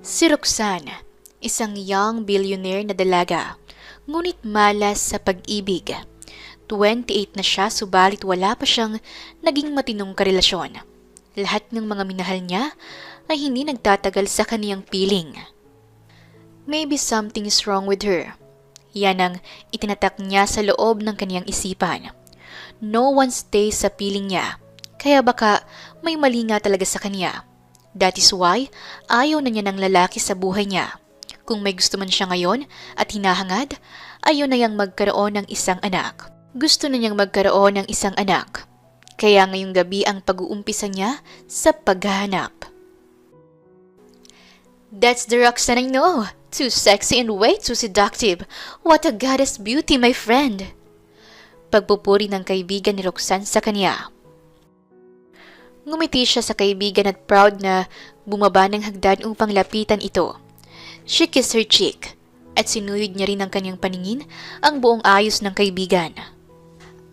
Si Roxanne, isang young billionaire na dalaga, ngunit malas sa pag-ibig. 28 na siya subalit wala pa siyang naging matinong karelasyon. Lahat ng mga minahal niya ay hindi nagtatagal sa kaniyang piling. Maybe something is wrong with her. Yan ang itinatak niya sa loob ng kaniyang isipan. No one stays sa piling niya, kaya baka may mali nga talaga sa kaniya. That is why ayaw na niya ng lalaki sa buhay niya. Kung may gusto man siya ngayon at hinahangad, ayaw na niyang magkaroon ng isang anak. Gusto na niyang magkaroon ng isang anak. Kaya ngayong gabi ang pag-uumpisa niya sa paghahanap. That's the Roxanne I know. Too sexy and way too seductive. What a goddess beauty, my friend. Pagpupuri ng kaibigan ni Roxanne sa kanya. Ngumiti siya sa kaibigan at proud na bumaba ng hagdan upang lapitan ito. She kissed her cheek at sinuyod niya rin ang kanyang paningin ang buong ayos ng kaibigan.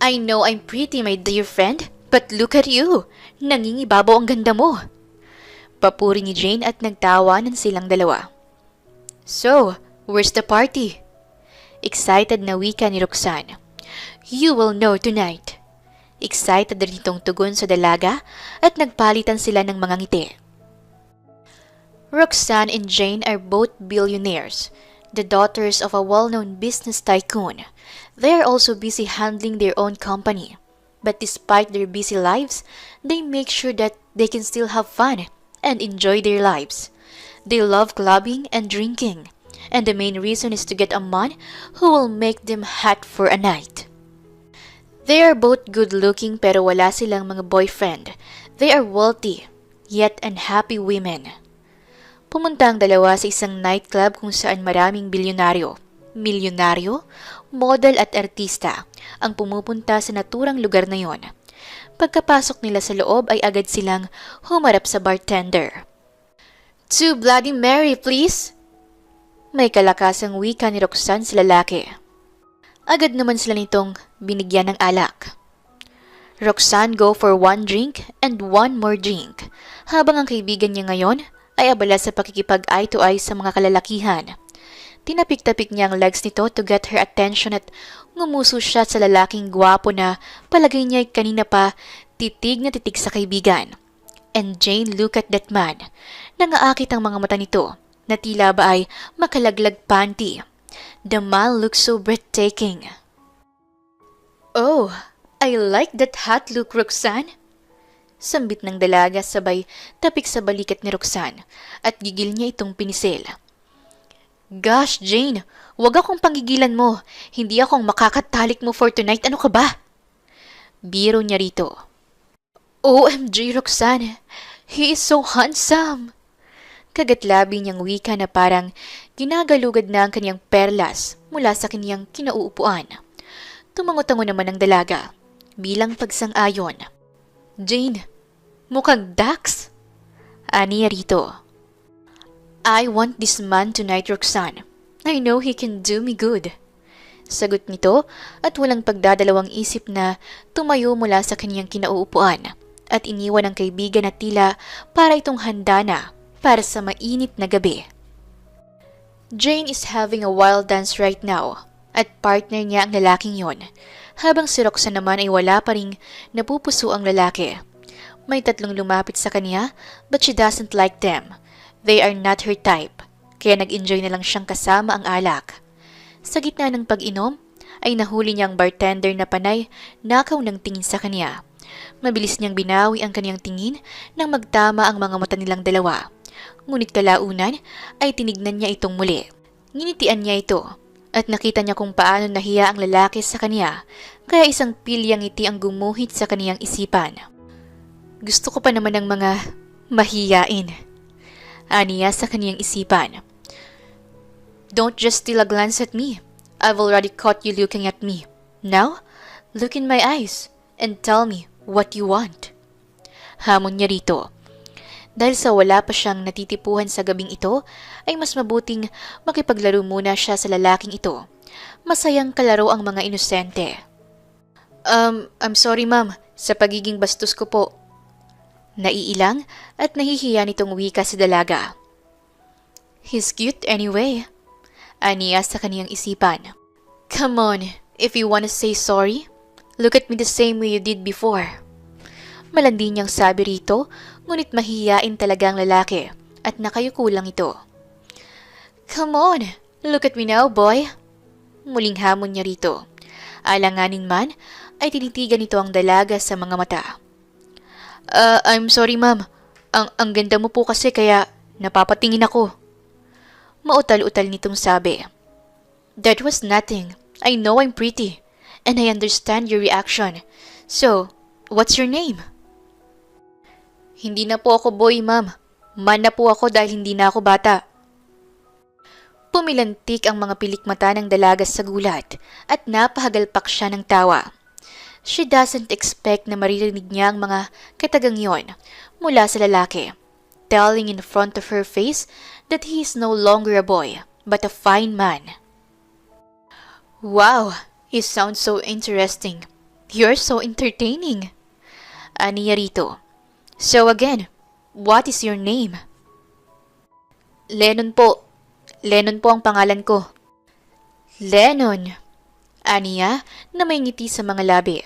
I know I'm pretty, my dear friend, but look at you. Nangingibabaw ang ganda mo. Papuri ni Jane at nagtawanan silang dalawa. So, where's the party? Excited na wika ni Roxanne. You will know tonight. Excited rin itong tugon sa dalaga at nagpalitan sila ng mga ngiti. Roxanne and Jane are both billionaires, the daughters of a well-known business tycoon. They are also busy handling their own company. But despite their busy lives, they make sure that they can still have fun and enjoy their lives. They love clubbing and drinking, and the main reason is to get a man who will make them hot for a night. They are both good-looking pero wala silang mga boyfriend. They are wealthy, yet unhappy women. Pumunta ang dalawa sa isang nightclub kung saan maraming bilyonaryo, milyonaryo, model at artista ang pumupunta sa naturang lugar na yon. Pagkapasok nila sa loob ay agad silang humarap sa bartender. Two Bloody Mary, please! May kalakasang wika ni Roxanne sa lalaki. Agad naman sila nitong binigyan ng alak. Roxanne go for one drink and one more drink, habang ang kaibigan niya ngayon ay abala sa pakikipag-eye to eye sa mga kalalakihan. Tinapik-tapik niya ang legs nito to get her attention at ngumuso siya sa lalaking gwapo na palagay niya ay kanina pa titig na titig sa kaibigan. And Jane look at that man. Nangaakit ang mga mata nito na tila ba ay makalaglag panty. The man looks so breathtaking. Oh, I like that hot look, Roxanne. Sambit ng dalaga sabay tapik sa balikat ni Roxanne at gigil niya itong pinisil. Gosh, Jane, wag akong panggigilan mo. Hindi akong makakatalik mo for tonight. Ano ka ba? Biro niya rito. OMG, Roxanne, he is so handsome. Kagatlabi niyang wika na parang ginagalugad na ang kanyang perlas mula sa kanyang kinauupuan. Tumango-tango naman ang dalaga bilang pagsang-ayon. Jane, mukhang Dax? Aniya rito. I want this man tonight, Roxanne. I know he can do me good. Sagot nito at walang pagdadalawang isip na tumayo mula sa kanyang kinauupuan at iniwan ang kaibigan na tila para itong handa na para sa mainit na gabi. Jane is having a wild dance right now at partner niya ang lalaking yon, habang si Roxanne naman ay wala pa ring napupuso ang lalaki. May tatlong lumapit sa kanya but she doesn't like them. They are not her type, kaya nag-enjoy na lang siyang kasama ang alak. Sa gitna ng pag-inom ay nahuli niya ang bartender na panay nakaw ng tingin sa kanya. Mabilis niyang binawi ang kanyang tingin nang magtama ang mga mata nilang dalawa. Ngunit kalaunan ay tinignan niya itong muli. Nginitian niya ito at nakita niya kung paano nahiya ang lalaki sa kanya, kaya isang pilyang ngiti ang gumuhit sa kaniyang isipan. Gusto ko pa naman ng mga mahiyain. Aniya sa kaniyang isipan. Don't just steal a glance at me. I've already caught you looking at me. Now, look in my eyes and tell me what you want. Hamon niya rito. Dahil sa wala pa siyang natitipuhan sa gabing ito, ay mas mabuting makipaglaro muna siya sa lalaking ito. Masayang kalaro ang mga inosente. I'm sorry ma'am, sa pagiging bastos ko po. Naiilang at nahihiya nitong wika si dalaga. He's cute anyway. Aniya sa kaniyang isipan. Come on, if you wanna say sorry, look at me the same way you did before. Malandi niyang sabi rito, ngunit mahihiyain talaga ang lalaki at nakayuko lang ito. Come on, look at me now, boy. Muling hamon niya rito. Alanganin man, ay tinitigan nito ang dalaga sa mga mata. I'm sorry ma'am. Ang ganda mo po kasi kaya napapatingin ako. Mautal-utal nitong sabi. That was nothing. I know I'm pretty. And I understand your reaction. So, what's your name? Hindi na po ako boy, ma'am. Man na po ako dahil hindi na ako bata. Pumilantik ang mga pilik mata ng dalaga sa gulat at napahagalpak siya ng tawa. She doesn't expect na maririnig niya ang mga katagang yon mula sa lalaki, telling in front of her face that he is no longer a boy, but a fine man. Wow, you sound so interesting. You're so entertaining. Aniya rito. So again, what is your name? Lennon po. Lennon po ang pangalan ko. Lennon. Aniya na may ngiti sa mga labi.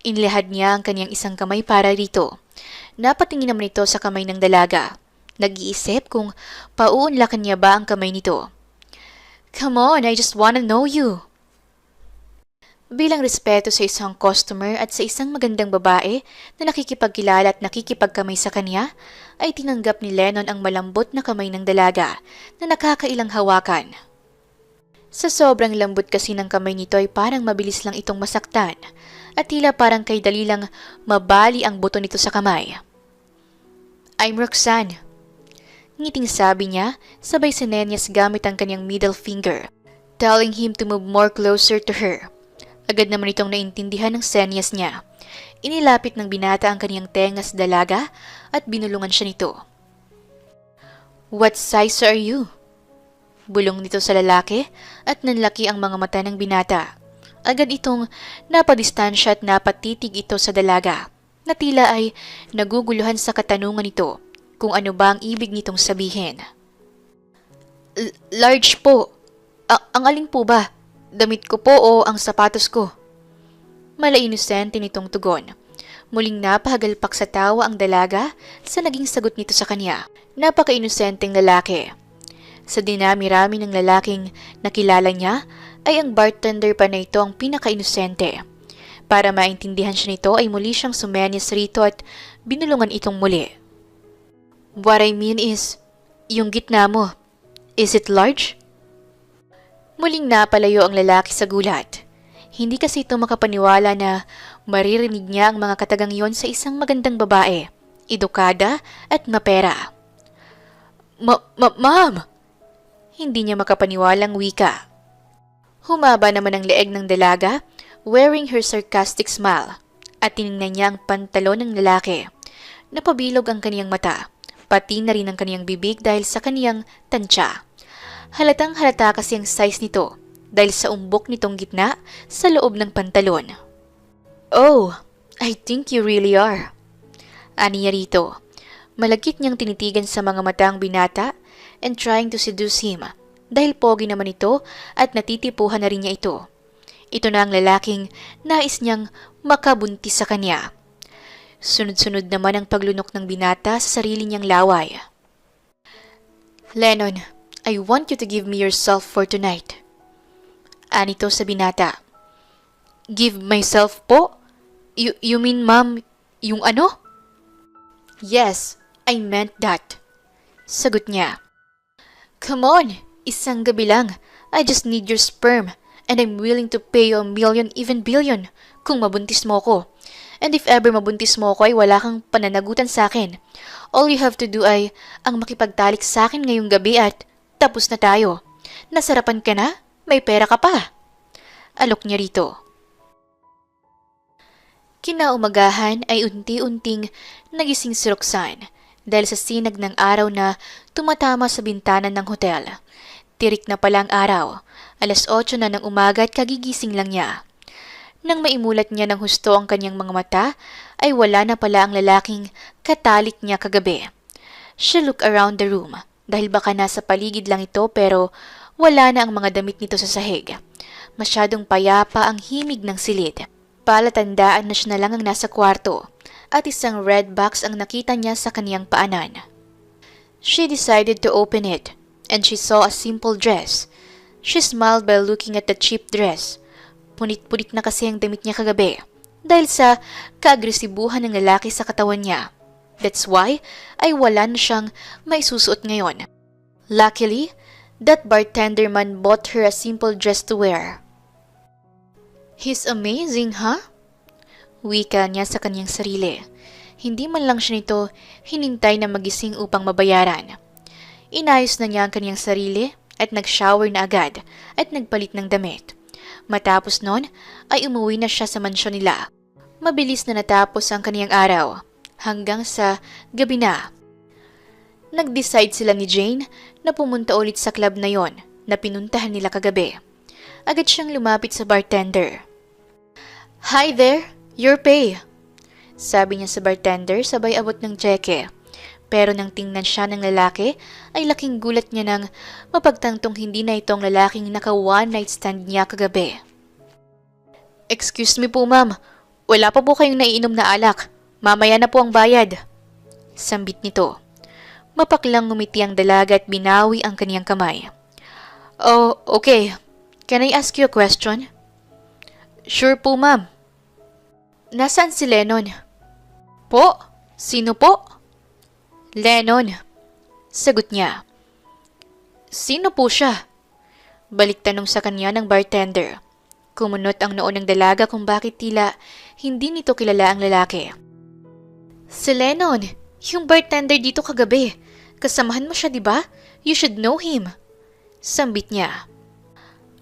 Inilahad niya ang kanyang isang kamay para rito. Napatingin naman ito sa kamay ng dalaga. Nag-iisip kung pauunlakan niya ba ang kamay nito. Come on, I just wanna know you. Bilang respeto sa isang customer at sa isang magandang babae na nakikipagkilala at nakikipagkamay sa kanya, ay tinanggap ni Lennon ang malambot na kamay ng dalaga na nakakailang hawakan. Sa sobrang lambot kasi ng kamay nito ay parang mabilis lang itong masaktan at tila parang kay dali lang mabali ang buto nito sa kamay. I'm Roxanne. Ngiting sabi niya, sabay sinenyas gamit ang kanyang middle finger, telling him to move more closer to her. Agad naman itong naintindihan ng senyas niya. Inilapit ng binata ang kaniyang tenga sa dalaga at binulungan siya nito. What size are you? Bulong nito sa lalaki at nanlaki ang mga mata ng binata. Agad itong napadistansya at napatitig ito sa dalaga na tila ay naguguluhan sa katanungan nito kung ano ba ang ibig nitong sabihin. Large po. Ang alin po ba? Damit ko po o ang sapatos ko? Mala-inosente nitong tugon. Muling napahagalpak sa tawa ang dalaga sa naging sagot nito sa kanya. Napaka-inosenteng lalaki. Sa dinami-rami ng lalaking nakilala niya, ay ang bartender pa na ito ang pinaka-inosente. Para maintindihan siya nito ay muli siyang sumenyas rito at binulungan itong muli. What I mean is, yung gitna mo, is it large? Muling napalayo ang lalaki sa gulat. Hindi kasi ito makapaniwala na maririnig niya ang mga katagang yon sa isang magandang babae, edukada at mapera. Ma'am! Hindi niya makapaniwalang wika. Humaba naman ang leeg ng dalaga, wearing her sarcastic smile, at tiningnan niya ang pantalon ng lalaki. Napabilog ang kaniyang mata, pati na rin ang kaniyang bibig dahil sa kaniyang tansya. Halatang halata kasi ang size nito dahil sa umbok nitong gitna sa loob ng pantalon. Oh, I think you really are. Aniya rito. Malagkit niyang tinitigan sa mga mata ang binata and trying to seduce him dahil pogi naman ito at natitipuhan na rin niya ito. Ito na ang lalaking nais niyang makabuntis sa kanya. Sunod-sunod naman ang paglunok ng binata sa sarili niyang laway. Lennon, I want you to give me yourself for tonight. Anito sa binata. Give myself po? You mean, ma'am, yung ano? Yes, I meant that. Sagot niya. Come on, isang gabi lang. I just need your sperm and I'm willing to pay you 1,000,000, even billion kung mabuntis mo ko. And if ever mabuntis mo ko ay wala kang pananagutan sa akin. All you have to do ay ang makipagtalik sa akin ngayong gabi at tapos na tayo. Nasarapan ka na? May pera ka pa. Alok niya rito. Kinaumagahan ay unti-unting nagising si Roxanne dahil sa sinag ng araw na tumatama sa bintana ng hotel. Tirik na pala ang araw. 8:00 na ng umaga at kagigising lang niya. Nang maimulat niya ng husto ang kanyang mga mata, ay wala na pala ang lalaking katalik niya kagabi. She looked around the room, dahil baka nasa paligid lang ito pero wala na ang mga damit nito sa sahig. Masyadong payapa ang himig ng silid. Palatandaan na siya na lang ang nasa kwarto at isang red box ang nakita niya sa kaniyang paanan. She decided to open it and she saw a simple dress. She smiled by looking at the cheap dress. Punit-punit na kasi ang damit niya kagabi dahil sa kaagresibuhan ng lalaki sa katawan niya. That's why ay wala na siyang maisusuot ngayon. Luckily, that bartender man bought her a simple dress to wear. He's amazing, huh? Wika niya sa kanyang sarili. Hindi man lang siya nito hinintay na magising upang mabayaran. Inayos na niya ang kanyang sarili at nag-shower na agad at nagpalit ng damit. Matapos nun ay umuwi na siya sa mansyon nila. Mabilis na natapos ang kaniyang araw hanggang sa gabi na. Nag-decide sila ni Jane na pumunta ulit sa club na yon na pinuntahan nila kagabi. Agad siyang lumapit sa bartender. "Hi there, your pay," sabi niya sa bartender sabay abot ng tseke. Pero nang tingnan siya ng lalaki, ay laking gulat niya nang mapagtantong hindi na itong lalaking naka one night stand niya kagabi. "Excuse me po ma'am, wala pa po kayong naiinom na alak. Mamaya na po ang bayad," sambit nito. Mapaklang ngumiti ang dalaga at binawi ang kaniyang kamay. "Oh, okay. Can I ask you a question?" "Sure po ma'am." "Nasaan si Lennon?" "Po? Sino po?" "Lennon," sagot niya. "Sino po siya?" Balik tanong sa kanya ng bartender. Kumunot ang noo ng dalaga kung bakit tila hindi nito kilala ang lalaki. "Si Lennon, yung bartender dito kagabi. Kasamahan mo siya, di ba? You should know him," sambit niya.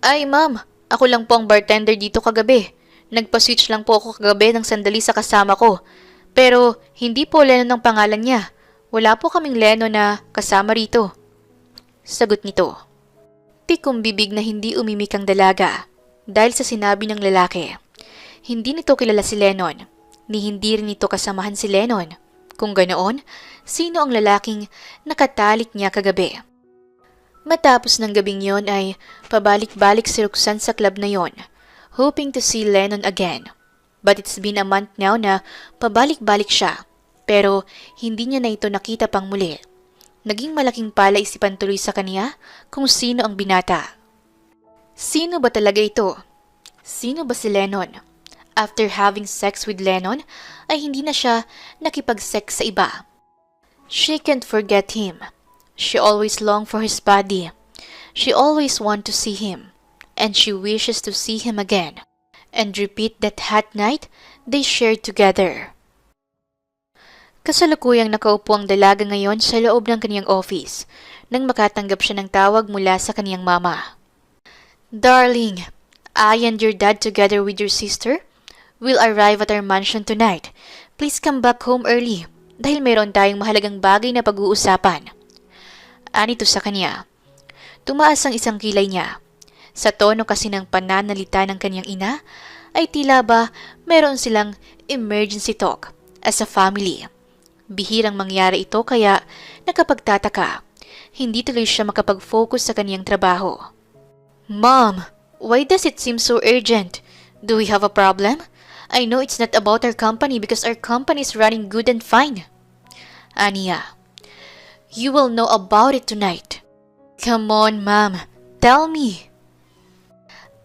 "Ay ma'am, ako lang po ang bartender dito kagabi. Nagpa-switch lang po ako kagabi ng sandali sa kasama ko. Pero hindi po Lennon ang pangalan niya. Wala po kaming Lennon na kasama rito," sagot nito. Tikong bibig na hindi umimik ang dalaga dahil sa sinabi ng lalaki. Hindi nito kilala si Lennon, ni hindi rin nito kasamahan si Lennon. Kung ganoon, sino ang lalaking nakatalik niya kagabi? Matapos ng gabing yon ay pabalik-balik si Roxanne sa club na yon, hoping to see Lennon again. But it's been a month now na pabalik-balik siya, pero hindi niya na ito nakita pang muli. Naging malaking palaisipan tuloy sa kaniya kung sino ang binata. Sino ba talaga ito? Sino ba si Lennon? After having sex with Lennon, ay hindi na siya nakipag-sex sa iba. She can't forget him. She always longed for his body. She always want to see him. And she wishes to see him again. And repeat that hot night they shared together. Kasalukuyang nakaupo ang dalaga ngayon sa loob ng kaniyang office nang makatanggap siya ng tawag mula sa kaniyang mama. "Darling, I and your dad together with your sister will arrive at our mansion tonight. Please come back home early dahil mayroon tayong mahalagang bagay na pag-uusapan." Anito sa kanya. Tumaas ang isang kilay niya. Sa tono kasi ng pananalita ng kanyang ina, ay tila ba meron silang emergency talk as a family. Bihirang mangyari ito kaya nakapagtataka. Hindi tuloy siya makapag-focus sa kanyang trabaho. "Mom, why does it seem so urgent? Do we have a problem? I know it's not about our company because our company is running good and fine." Aniya. "You will know about it tonight." "Come on, Mom. Tell me."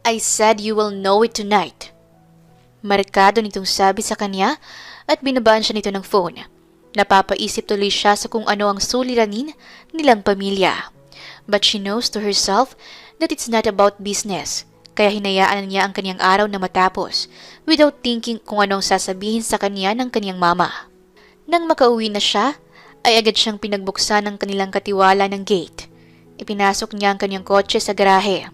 "I said you will know it tonight." Markado nitong sabi sa kanya at binabaan siya nito ng phone. Napapaisip tuloy siya sa kung ano ang suliranin nilang pamilya. But she knows to herself that it's not about business, kaya hinayaan niya ang kanyang araw na matapos without thinking kung anong sasabihin sa kanya ng kanyang mama. Nang makauwi na siya, ay agad siyang pinagbuksan ng kanilang katiwala ng gate. Ipinasok niya ang kanyang kotse sa garahe.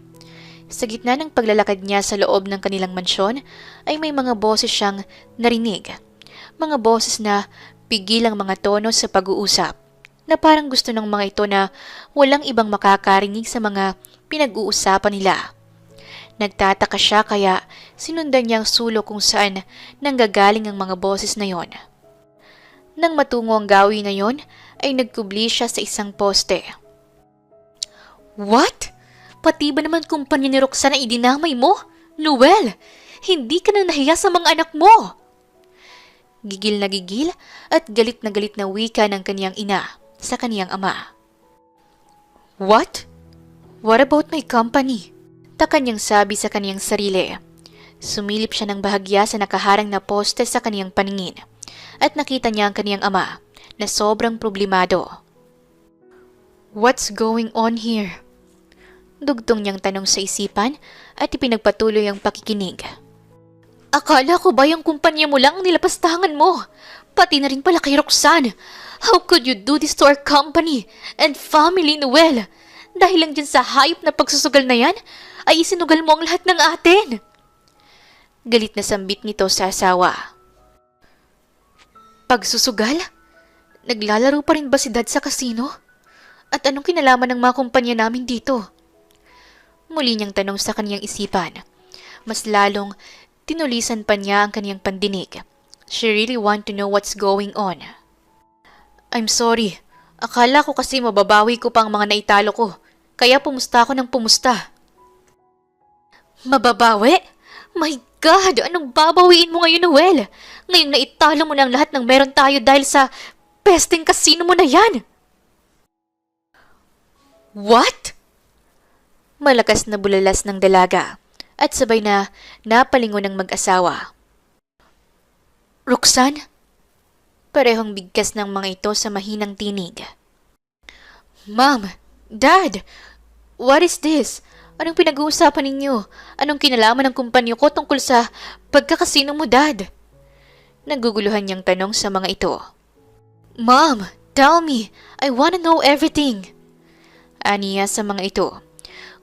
Sa gitna ng paglalakad niya sa loob ng kanilang mansyon, ay may mga boses siyang narinig. Mga boses na pigil ang mga tono sa pag-uusap, na parang gusto ng mga ito na walang ibang makakarinig sa mga pinag-uusapan nila. Nagtataka siya kaya sinundan niya ang sulok kung saan nanggagaling ang mga boses na yon. Nang matungo ang gawi na yon, ay nagkubli siya sa isang poste. What? Pati ba naman kumpanya ni Roxanne ang idinamay mo? Noel, hindi ka na nahiya sa mga anak mo! Gigil at galit na wika ng kaniyang ina sa kaniyang ama. What? What about my company? Ta kanyang sabi sa kaniyang sarili. Sumilip siya ng bahagya sa nakaharang na poste sa kaniyang paningin at nakita niya ang kaniyang ama na sobrang problemado. What's going on here? Dugtong niyang tanong sa isipan at ipinagpatuloy ang pakikinig. Akala ko ba yung kumpanya mo lang ang nilapastangan mo? Pati na rin pala kay Roxanne. How could you do this to our company and family, Noel? Dahil lang dyan sa hayop na pagsusugal na yan, ay isinugal mo ang lahat ng atin. Galit na sambit nito sa asawa. Pagsusugal? Naglalaro pa rin ba si Dad sa kasino? At anong kinalaman ng mga kumpanya namin dito? Muli niyang tanong sa kaniyang isipan. Mas lalong tinulisan pa niya ang kaniyang pandinig. She really want to know what's going on. I'm sorry. Akala ko kasi mababawi ko pa ang mga naitalo ko. Kaya pumusta ako ng pumusta. Mababawi? My God! Anong babawiin mo ngayon, Noel? Ngayong naitalo mo na ang lahat ng meron tayo dahil sa pesteng kasino mo na yan. What? Malakas na bulalas ng dalaga at sabay na napalingon ng mag-asawa. Roxanne? Parehong bigkas ng mga ito sa mahinang tinig. Mom! Dad! What is this? Anong pinag-uusapan ninyo? Anong kinalaman ng kumpanya ko tungkol sa pagkakasino mo, Dad? Naguguluhan niyang tanong sa mga ito. Mom! Tell me! I wanna know everything! Aniya sa mga ito.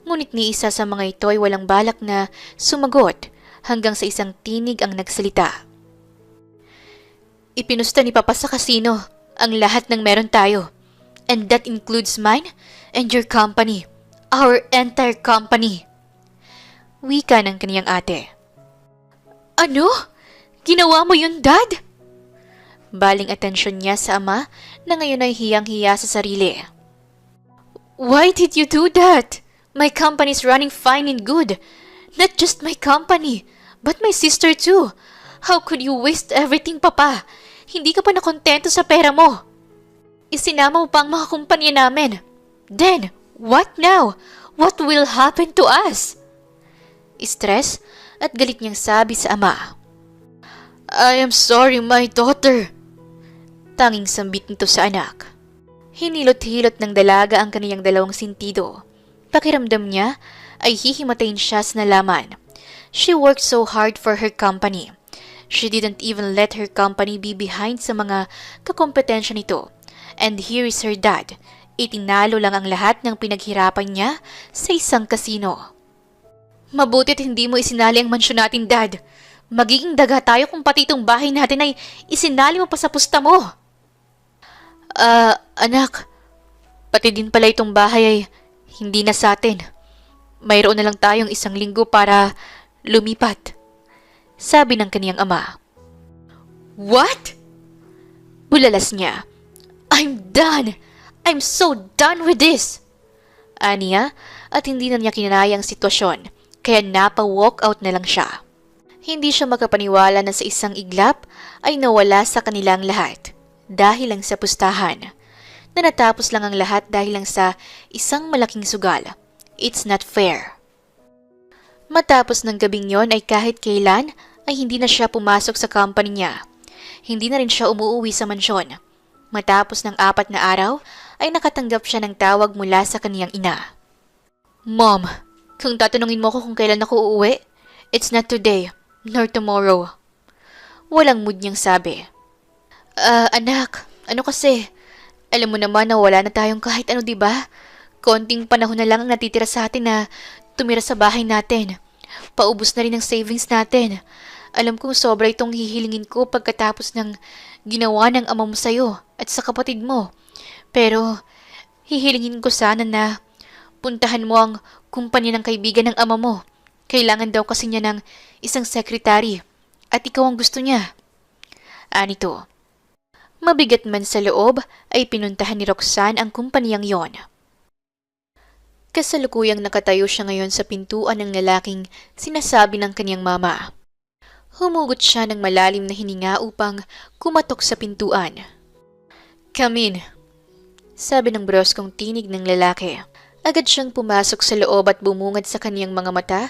Ngunit ni isa sa mga ito ay walang balak na sumagot hanggang sa isang tinig ang nagsalita. Ipinusta ni Papa sa kasino ang lahat ng meron tayo. And that includes mine and your company. Our entire company. Wika ng kaniyang ate. Ano? Ginawa mo yun, Dad? Baling atensyon niya sa ama na ngayon ay hiyang-hiya sa sarili. Why did you do that? My company's running fine and good. Not just my company, but my sister too. How could you waste everything, Papa? Hindi ka pa nakontento sa pera mo. Isinama mo pa ang mga kumpanya namin. Then, what now? What will happen to us? Stress at galit niyang sabi sa ama. I am sorry, my daughter. Tanging sambit nito sa anak. Hinilot-hilot ng dalaga ang kaniyang dalawang sintido. Pakiramdam niya ay hihimatayin siya sa nalaman. She worked so hard for her company. She didn't even let her company be behind sa mga kakompetensya nito. And here is her dad. Itinalo lang ang lahat ng pinaghirapan niya sa isang kasino. Mabutit hindi mo isinali ang mansyon natin, Dad. Magiging daga tayo kung pati itong bahay natin ay isinali mo pa sa pusta mo. Anak, pati din pala itong bahay ay hindi na sa atin. Mayroon na lang tayong 1 linggo para lumipat. Sabi ng kaniyang ama. What? Bulalas niya. I'm done! I'm so done with this! Aniya at hindi na niya kinaya ang sitwasyon kaya napa-walk out na lang siya. Hindi siya makapaniwala na sa isang iglap ay nawala sa kanilang lahat dahil lang sa pustahan. Na natapos lang ang lahat dahil lang sa isang malaking sugal. It's not fair. Matapos ng gabing yon ay kahit kailan ay hindi na siya pumasok sa company niya. Hindi na rin siya umuuwi sa mansyon. Matapos ng 4 na araw ay nakatanggap siya ng tawag mula sa kaniyang ina. Mom, kung tatanungin mo ko kung kailan ako uuwi, it's not today, nor tomorrow. Walang mood niyang sabi. Anak, ano kasi? Alam mo naman na wala na tayong kahit ano, diba? Konting panahon na lang ang natitira sa atin na tumira sa bahay natin. Paubos na rin ang savings natin. Alam kong sobra itong hihilingin ko pagkatapos ng ginawa ng ama mo sa'yo at sa kapatid mo. Pero hihilingin ko sana na puntahan mo ang kumpanya ng kaibigan ng ama mo. Kailangan daw kasi niya ng isang sekretary at ikaw ang gusto niya. Anito. Mabigat man sa loob ay pinuntahan ni Roxanne ang kumpanyang yon. Kasalukuyang nakatayo siya ngayon sa pintuan ng lalaking sinasabi ng kanyang mama. Humugot siya ng malalim na hininga upang kumatok sa pintuan. "Come in," sabi ng bruskong tinig ng lalaki. Agad siyang pumasok sa loob at bumungad sa kaniyang mga mata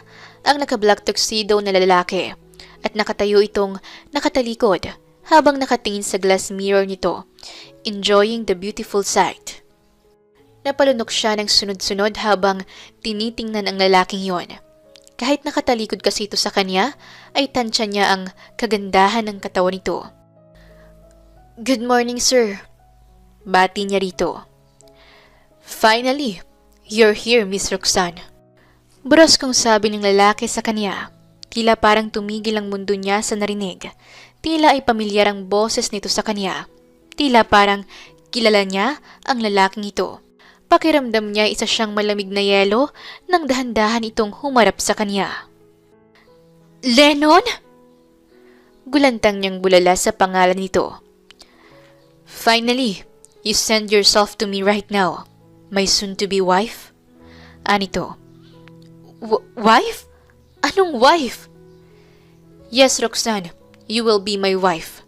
ang naka-black tuxedo na lalaki at nakatayo itong nakatalikod habang nakatingin sa glass mirror nito, enjoying the beautiful sight. Napalunok siya ng sunod-sunod habang tinitingnan ang lalaking yon. Kahit nakatalikod kasi ito sa kanya, ay tansya niya ang kagandahan ng katawan nito. "Good morning, sir," bati niya rito. "Finally, you're here, Miss Roxanne." Bruskong sabi ng lalaki sa kanya. Tila parang tumigil ang mundo niya sa narinig. Tila ay pamilyar ang boses nito sa kanya. Tila parang kilala niya ang lalaking ito. Pakiramdam niya isa siyang malamig na yelo nang dahan-dahan itong humarap sa kanya. "Lennon?" Gulantang niyang bulala sa pangalan nito. "Finally, you send yourself to me right now, my soon-to-be wife?" Anito. Wife? Anong wife?" "Yes, Roxanne, you will be my wife."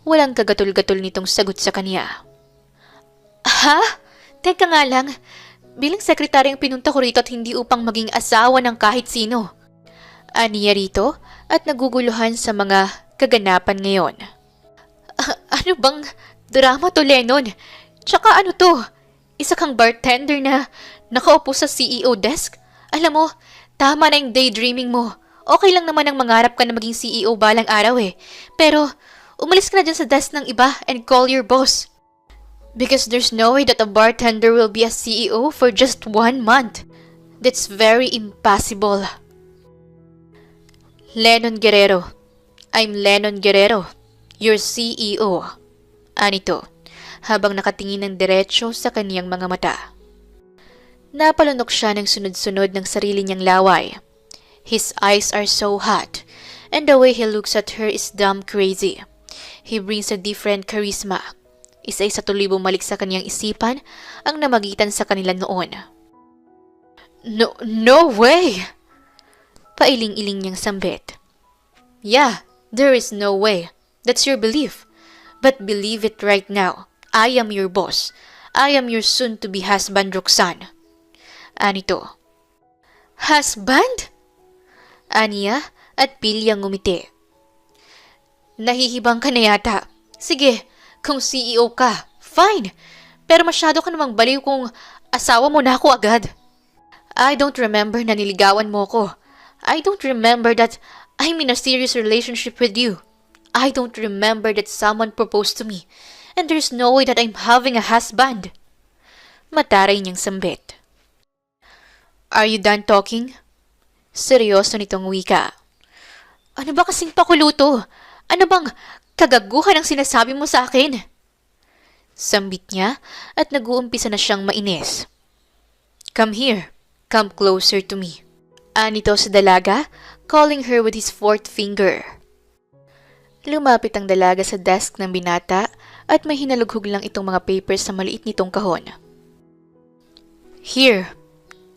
Walang kagatol-gatol nitong sagot sa kanya. "Ha? Teka nga lang, bilang sekretaryang pinunta ko rito at hindi upang maging asawa ng kahit sino." Aniya rito at naguguluhan sa mga kaganapan ngayon. Ano bang drama to, Lennon? Tsaka ano to? Isa kang bartender na nakaupo sa CEO desk? Alam mo, tama na yung daydreaming mo. Okay lang naman ang mangarap ka na maging CEO balang araw eh. Pero umalis ka na dyan sa desk ng iba and call your boss. Because there's no way that a bartender will be a CEO for just 1 month. That's very impossible. "Lennon Guerrero. I'm Lennon Guerrero, your CEO." Anito, habang nakatingin ng diretsyo sa kaniyang mga mata. Napalunok siya ng sunod-sunod ng sarili niyang laway. His eyes are so hot, and the way he looks at her is damn crazy. He brings a different charisma. Isa-isa tuloy bumalik sa kaniyang isipan ang namagitan sa kanila noon. No way!" Pailing-iling niyang sambit. "Yeah, there is no way. That's your belief. But believe it right now. I am your boss. I am your soon-to-be husband, Roxanne." Anito. "Husband?" Aniya at pilyang ngumiti. "Nahihibang ka na yata. Sige, kung CEO ka, fine. Pero masyado ka namang baliw kung asawa mo na ako agad. I don't remember na niligawan mo ko. I don't remember that I'm in a serious relationship with you. I don't remember that someone proposed to me. And there's no way that I'm having a husband." Mataray niyang sambit. "Are you done talking?" Seryoso nitong wika. "Ano ba kasing pakuluto? Ano bang kagaguhan ang sinasabi mo sa akin?" Sambit niya at nag-uumpisa na siyang mainis. "Come here. Come closer to me." Anito sa dalaga, calling her with his 4th finger. Lumapit ang dalaga sa desk ng binata at may hinalughog lang itong mga papers sa maliit nitong kahon. "Here,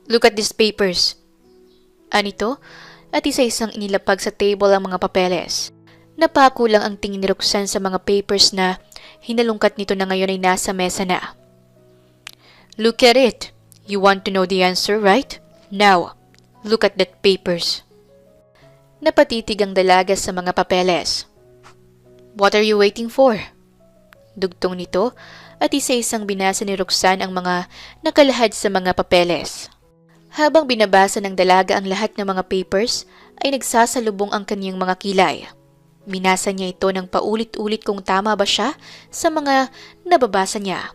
look at these papers." Anito at isa-isang inilapag sa table ang mga papeles. Napako lang ang tingin ni Roxanne sa mga papers na hinalungkat nito na ngayon ay nasa mesa na. "Look at it. You want to know the answer, right? Now, look at that papers." Napatitig ang dalaga sa mga papeles. "What are you waiting for?" Dugtong nito at isa-isang binasa ni Roxanne ang mga nakalahad sa mga papeles. Habang binabasa ng dalaga ang lahat ng mga papers, ay nagsasalubong ang kaniyang mga kilay. Binasa niya ito ng paulit-ulit kung tama ba siya sa mga nababasa niya.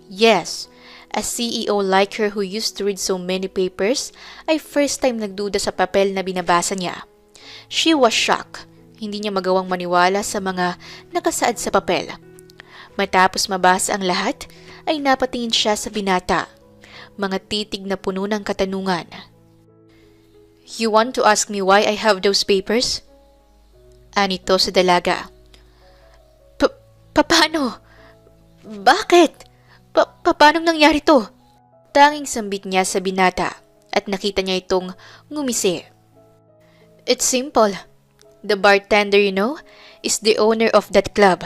Yes, a CEO like her who used to read so many papers ay first time nagduda sa papel na binabasa niya. She was shocked. Hindi niya magawang maniwala sa mga nakasaad sa papel. Matapos mabasa ang lahat, ay napatingin siya sa binata. Mga titig na puno ng katanungan. "You want to ask me why I have those papers?" Anito sa dalaga. Paano? Bakit? Paano nangyari to?" Tanging sambit niya sa binata at nakita niya itong ngumisi. It's simple. The bartender you know is the owner of that club.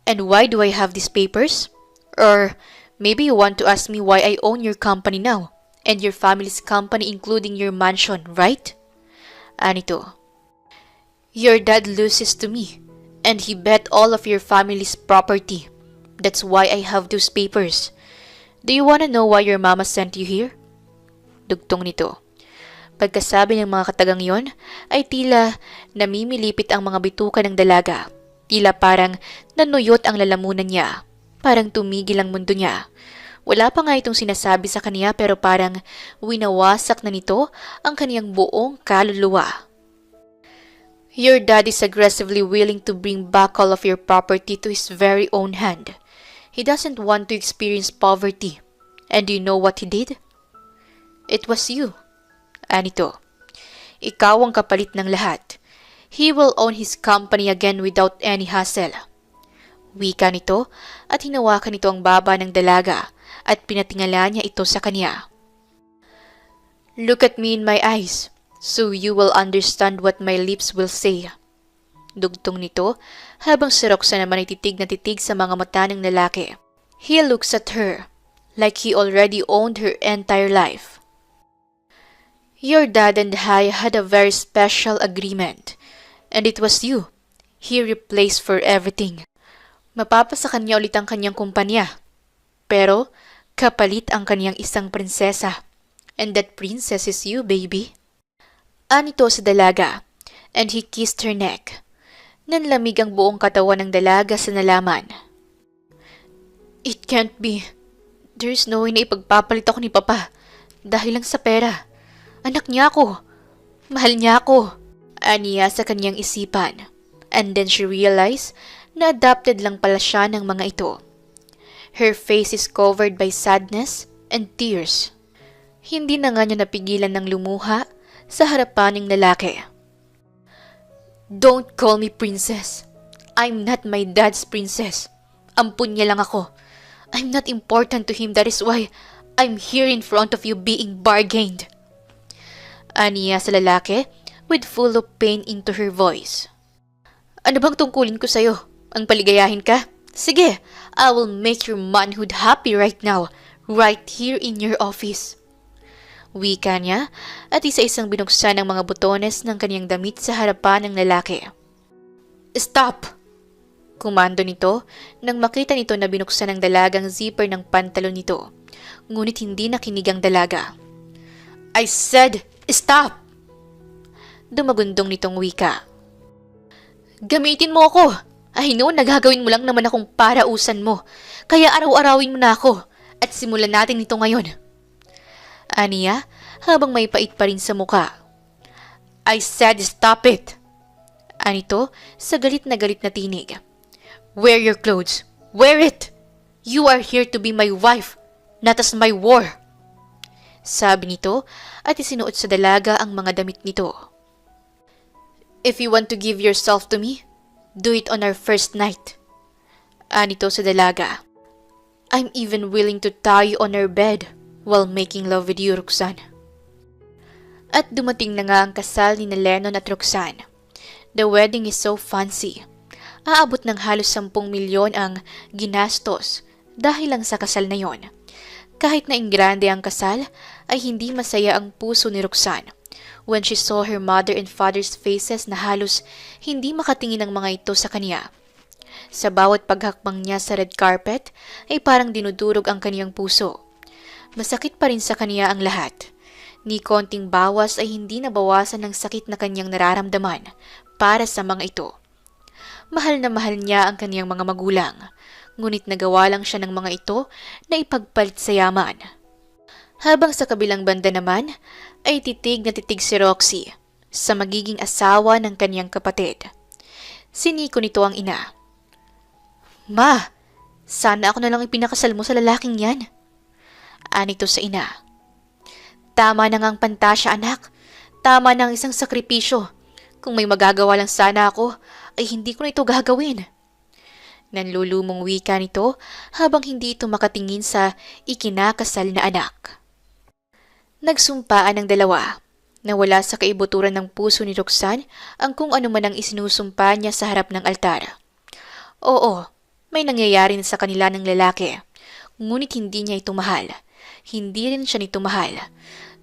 And why do I have these papers? Or maybe you want to ask me why I own your company now and your family's company including your mansion, right? Anito. Your dad loses to me and he bet all of your family's property. That's why I have those papers. Do you want to know why your mama sent you here? Dugtong nito. Pagkasabi ng mga katagang yon, ay tila namimilipit ang mga bituka ng dalaga. Tila parang nanuyot ang lalamunan niya. Parang tumigil ang mundo niya. Wala pa nga itong sinasabi sa kanya pero parang winawasak na nito ang kaniyang buong kaluluwa. Your dad is aggressively willing to bring back all of your property to his very own hand. He doesn't want to experience poverty. And do you know what he did? It was you. Anito, ikaw ang kapalit ng lahat. He will own his company again without any hassle. Wika nito at hinawakan nito ang baba ng dalaga at pinatingala niya ito sa kanya. Look at me in my eyes so you will understand what my lips will say. Dugtong nito habang si Roxanne naman ay titig na titig sa mga mata ng lalaki. He looks at her like he already owned her entire life. Your dad and I had a very special agreement, and it was you he replaced for everything. Mapapasa kanya ulit ang kanyang kumpanya, pero kapalit ang kanyang isang prinsesa, and that princess is you, baby. Anito sa dalaga, and he kissed her neck. Nanlamig ang buong katawan ng dalaga sa nalaman. It can't be. There's no way na ipagpapalit ako ni Papa dahil lang sa pera. Anak niya ako. Mahal niya ako. Aniya sa kanyang isipan. And then she realized na adopted lang pala siya ng mga ito. Her face is covered by sadness and tears. Hindi na nga niya napigilan ng lumuha sa harapan ng lalaki. Don't call me princess. I'm not my dad's princess. Ampun niya lang ako. I'm not important to him, that is why I'm here in front of you being bargained. Aniya sa lalaki with full of pain into her voice. Ano bang tungkulin ko sa'yo? Ang paligayahin ka? Sige, I will make your manhood happy right now, right here in your office. Wika niya at isa-isang binuksan ang mga butones ng kanyang damit sa harapan ng lalaki. Stop! Kumando nito nang makita nito na binuksan ng dalagang zipper ng pantalon nito. Ngunit hindi nakinig ang dalaga. I said, stop! Dumagundong nitong wika. Gamitin mo ako! I know nagagawin mo lang naman akong parausan mo. Kaya araw-arawin mo na ako at simulan natin ito ngayon. Aniya habang may pait pa rin sa muka. I said stop it! Anito sa galit na tinig. Wear your clothes. Wear it! You are here to be my wife, not as my war. Sabi nito at isinuot sa dalaga ang mga damit nito. If you want to give yourself to me, do it on our first night. Anito sa dalaga. I'm even willing to tie you on our bed while making love with you, Roxanne. At dumating na nga ang kasal ni Lennon at Roxanne. The wedding is so fancy. Aabot ng halos 10 milyon ang ginastos dahil lang sa kasal na yon. Kahit na ingrande ang kasal, ay hindi masaya ang puso ni Roxanne when she saw her mother and father's faces na halos hindi makatingin ang mga ito sa kanya. Sa bawat paghakbang niya sa red carpet, ay parang dinudurog ang kaniyang puso. Masakit pa rin sa kaniya ang lahat. Ni konting bawas ay hindi nabawasan ng sakit na kanyang nararamdaman para sa mga ito. Mahal na mahal niya ang kaniyang mga magulang, ngunit nagawa lang siya ng mga ito na ipagpalit sa yaman. Habang sa kabilang banda naman, ay titig na titig si Roxy sa magiging asawa ng kaniyang kapatid. Siniko nito ang ina. Ma, sana ako na lang ipinakasal mo sa lalaking yan. Anito sa ina. Tama na ngang pantasya, anak. Tama na ang isang sakripisyo. Kung may magagawa lang sana ako, ay hindi ko na ito gagawin. Nanlulumong wika nito habang hindi ito makatingin sa ikinakasal na anak. Nagsumpaan ang dalawa. Nawala sa kaibuturan ng puso ni Roxanne ang kung ano man ang isinusumpa niya sa harap ng altar. Oo, may nangyayari na sa kanila ng lalaki. Ngunit hindi niya ito mahal. Hindi rin siya nito mahal.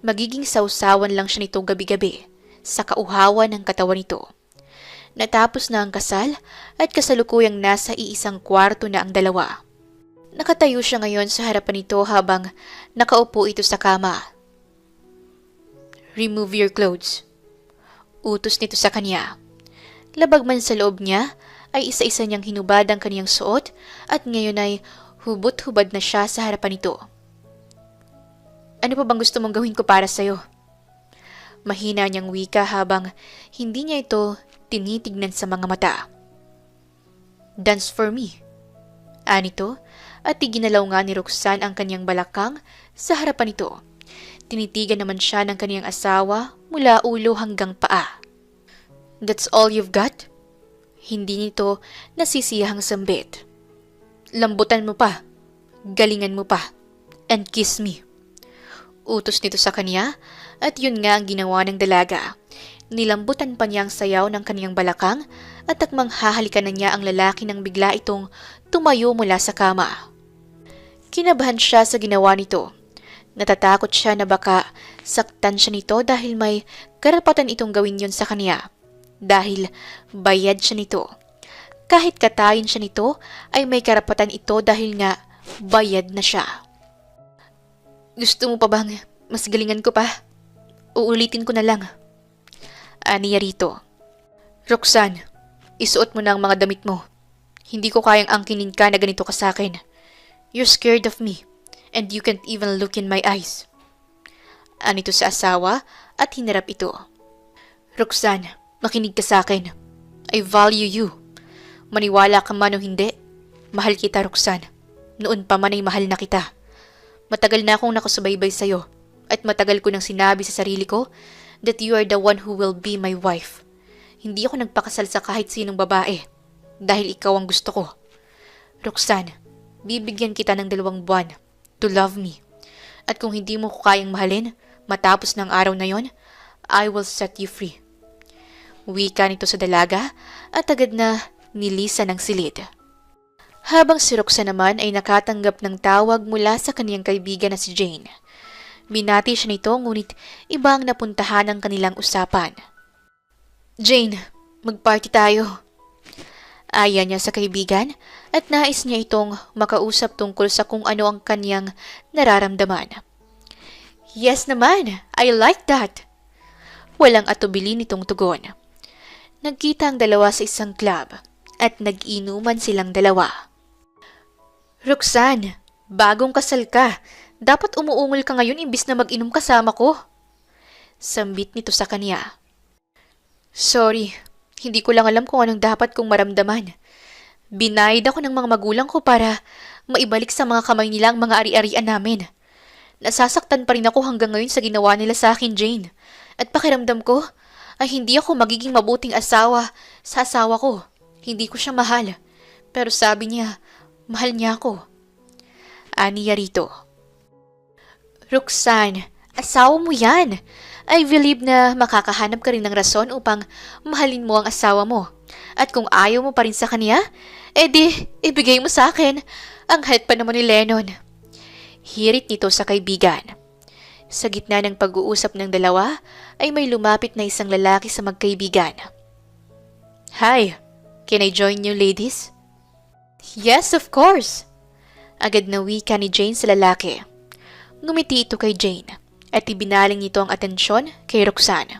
Magiging sausawan lang siya nito gabi-gabi sa kauhawan ng katawan nito. Natapos na ang kasal at kasalukuyang nasa iisang kwarto na ang dalawa. Nakatayo siya ngayon sa harapan nito habang nakaupo ito sa kama. Remove your clothes. Utos nito sa kanya. Labag man sa loob niya, ay isa-isa niyang hinubad ang kaniyang suot at ngayon ay hubot-hubad na siya sa harapan nito. Ano pa bang gusto mong gawin ko para sa'yo? Mahina niyang wika habang hindi niya ito tinitignan sa mga mata. Dance for me. Anito at iginalaw nga ni Roxanne ang kaniyang balakang sa harapan nito. Tinitigan naman siya ng kaniyang asawa mula ulo hanggang paa. That's all you've got? Hindi nito nasisiyahang sambit. Lambutan mo pa, galingan mo pa, and kiss me. Utos nito sa kanya at yun nga ang ginawa ng dalaga. Nilambutan pa niya ang sayaw ng kaniyang balakang at takmang hahalikan na niya ang lalaki nang bigla itong tumayo mula sa kama. Kinabahan siya sa ginawa nito. Natatakot siya na baka saktan siya nito dahil may karapatan itong gawin yon sa kanya. Dahil bayad siya nito. Kahit katayin siya nito, ay may karapatan ito dahil nga bayad na siya. Gusto mo pa bang mas galingan ko pa? Uulitin ko na lang. Aniya rito. Roxanne, isuot mo na ang mga damit mo. Hindi ko kayang angkinin ka na ganito ka sa akin. You're scared of me, and you can't even look in my eyes. Anito sa asawa at hinarap ito. Roxanne, makinig ka sa akin. I value you. Maniwala ka man o hindi, mahal kita, Roxanne. Noon pa man ay mahal na kita. Matagal na akong nakasubaybay sa'yo at matagal ko nang sinabi sa sarili ko that you are the one who will be my wife. Hindi ako nagpakasal sa kahit sinong babae dahil ikaw ang gusto ko. Roxanne, bibigyan kita ng 2 buwan to love me. At kung hindi mo ko kayang mahalin matapos ng araw na yon, I will set you free. Wika nito sa dalaga at agad na nilisan ng silid. Habang si Roxanne naman ay nakatanggap ng tawag mula sa kaniyang kaibigan na si Jane. Binati siya nito ngunit iba ang napuntahan ng kanilang usapan. Jane, mag-party tayo. Aya niya sa kaibigan at nais niya itong makausap tungkol sa kung ano ang kaniyang nararamdaman. Yes naman, I like that. Walang atubili nitong tugon. Nagkita ang dalawa sa isang club at nag-inuman silang dalawa. Roxanne, bagong kasal ka. Dapat umuungol ka ngayon imbis na mag-inom kasama ko. Sambit nito sa kanya. Sorry, hindi ko lang alam kung anong dapat kong maramdaman. Binayad ako ng mga magulang ko para maibalik sa mga kamay nila ang mga ari-arian namin. Nasasaktan pa rin ako hanggang ngayon sa ginawa nila sa akin, Jane. At pakiramdam ko ay hindi ako magiging mabuting asawa sa asawa ko. Hindi ko siya mahal. Pero sabi niya, mahal niya ako. Aniya rito. Roxanne, asawa mo yan. I believe na makakahanap ka rin ng rason upang mahalin mo ang asawa mo. At kung ayaw mo pa rin sa kanya, edi ibigay mo sa akin. Ang height pa naman ni Lennon. Hirit nito sa kaibigan. Sa gitna ng pag-uusap ng dalawa, ay may lumapit na isang lalaki sa magkaibigan. Hi, can I join you ladies? Yes, of course. Agad na wika ni Jane sa lalaki. Ngumiti ito kay Jane at ibinaling nito ang atensyon kay Roxanne.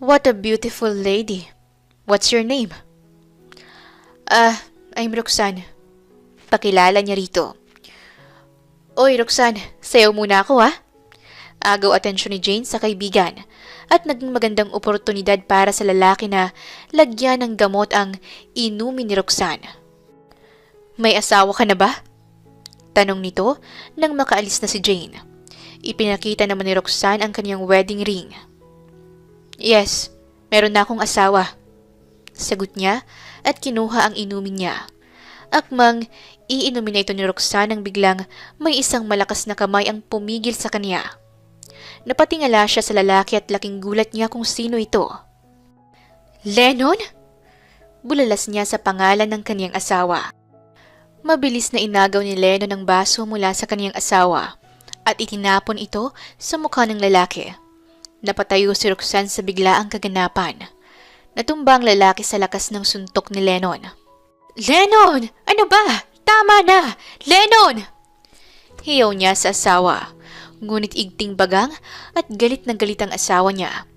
What a beautiful lady. What's your name? I'm Roxanne. Pakilala niya rito. Oy, Roxanne, sayaw muna ako ha. Agaw atensyon ni Jane sa kaibigan at naging magandang oportunidad para sa lalaki na lagyan ng gamot ang inumin ni Roxanne. May asawa ka na ba? Tanong nito nang makaalis na si Jane. Ipinakita naman ni Roxanne ang kanyang wedding ring. Yes, meron na akong asawa. Sagot niya at kinuha ang inumin niya. Akmang iinumin na ito ni Roxanne nang biglang may isang malakas na kamay ang pumigil sa kanya. Napatingala siya sa lalaki at laking gulat niya kung sino ito. Lennon? Bulalas niya sa pangalan ng kaniyang asawa. Mabilis na inagaw ni Lennon ang baso mula sa kaniyang asawa at itinapon ito sa mukha ng lalaki. Napatayo si Roxanne sa biglaang kaganapan. Natumba ang lalaki sa lakas ng suntok ni Lennon. Lennon! Ano ba? Tama na! Lennon! Hiyaw niya sa asawa. Ngunit igting bagang at galit na galit ang asawa niya.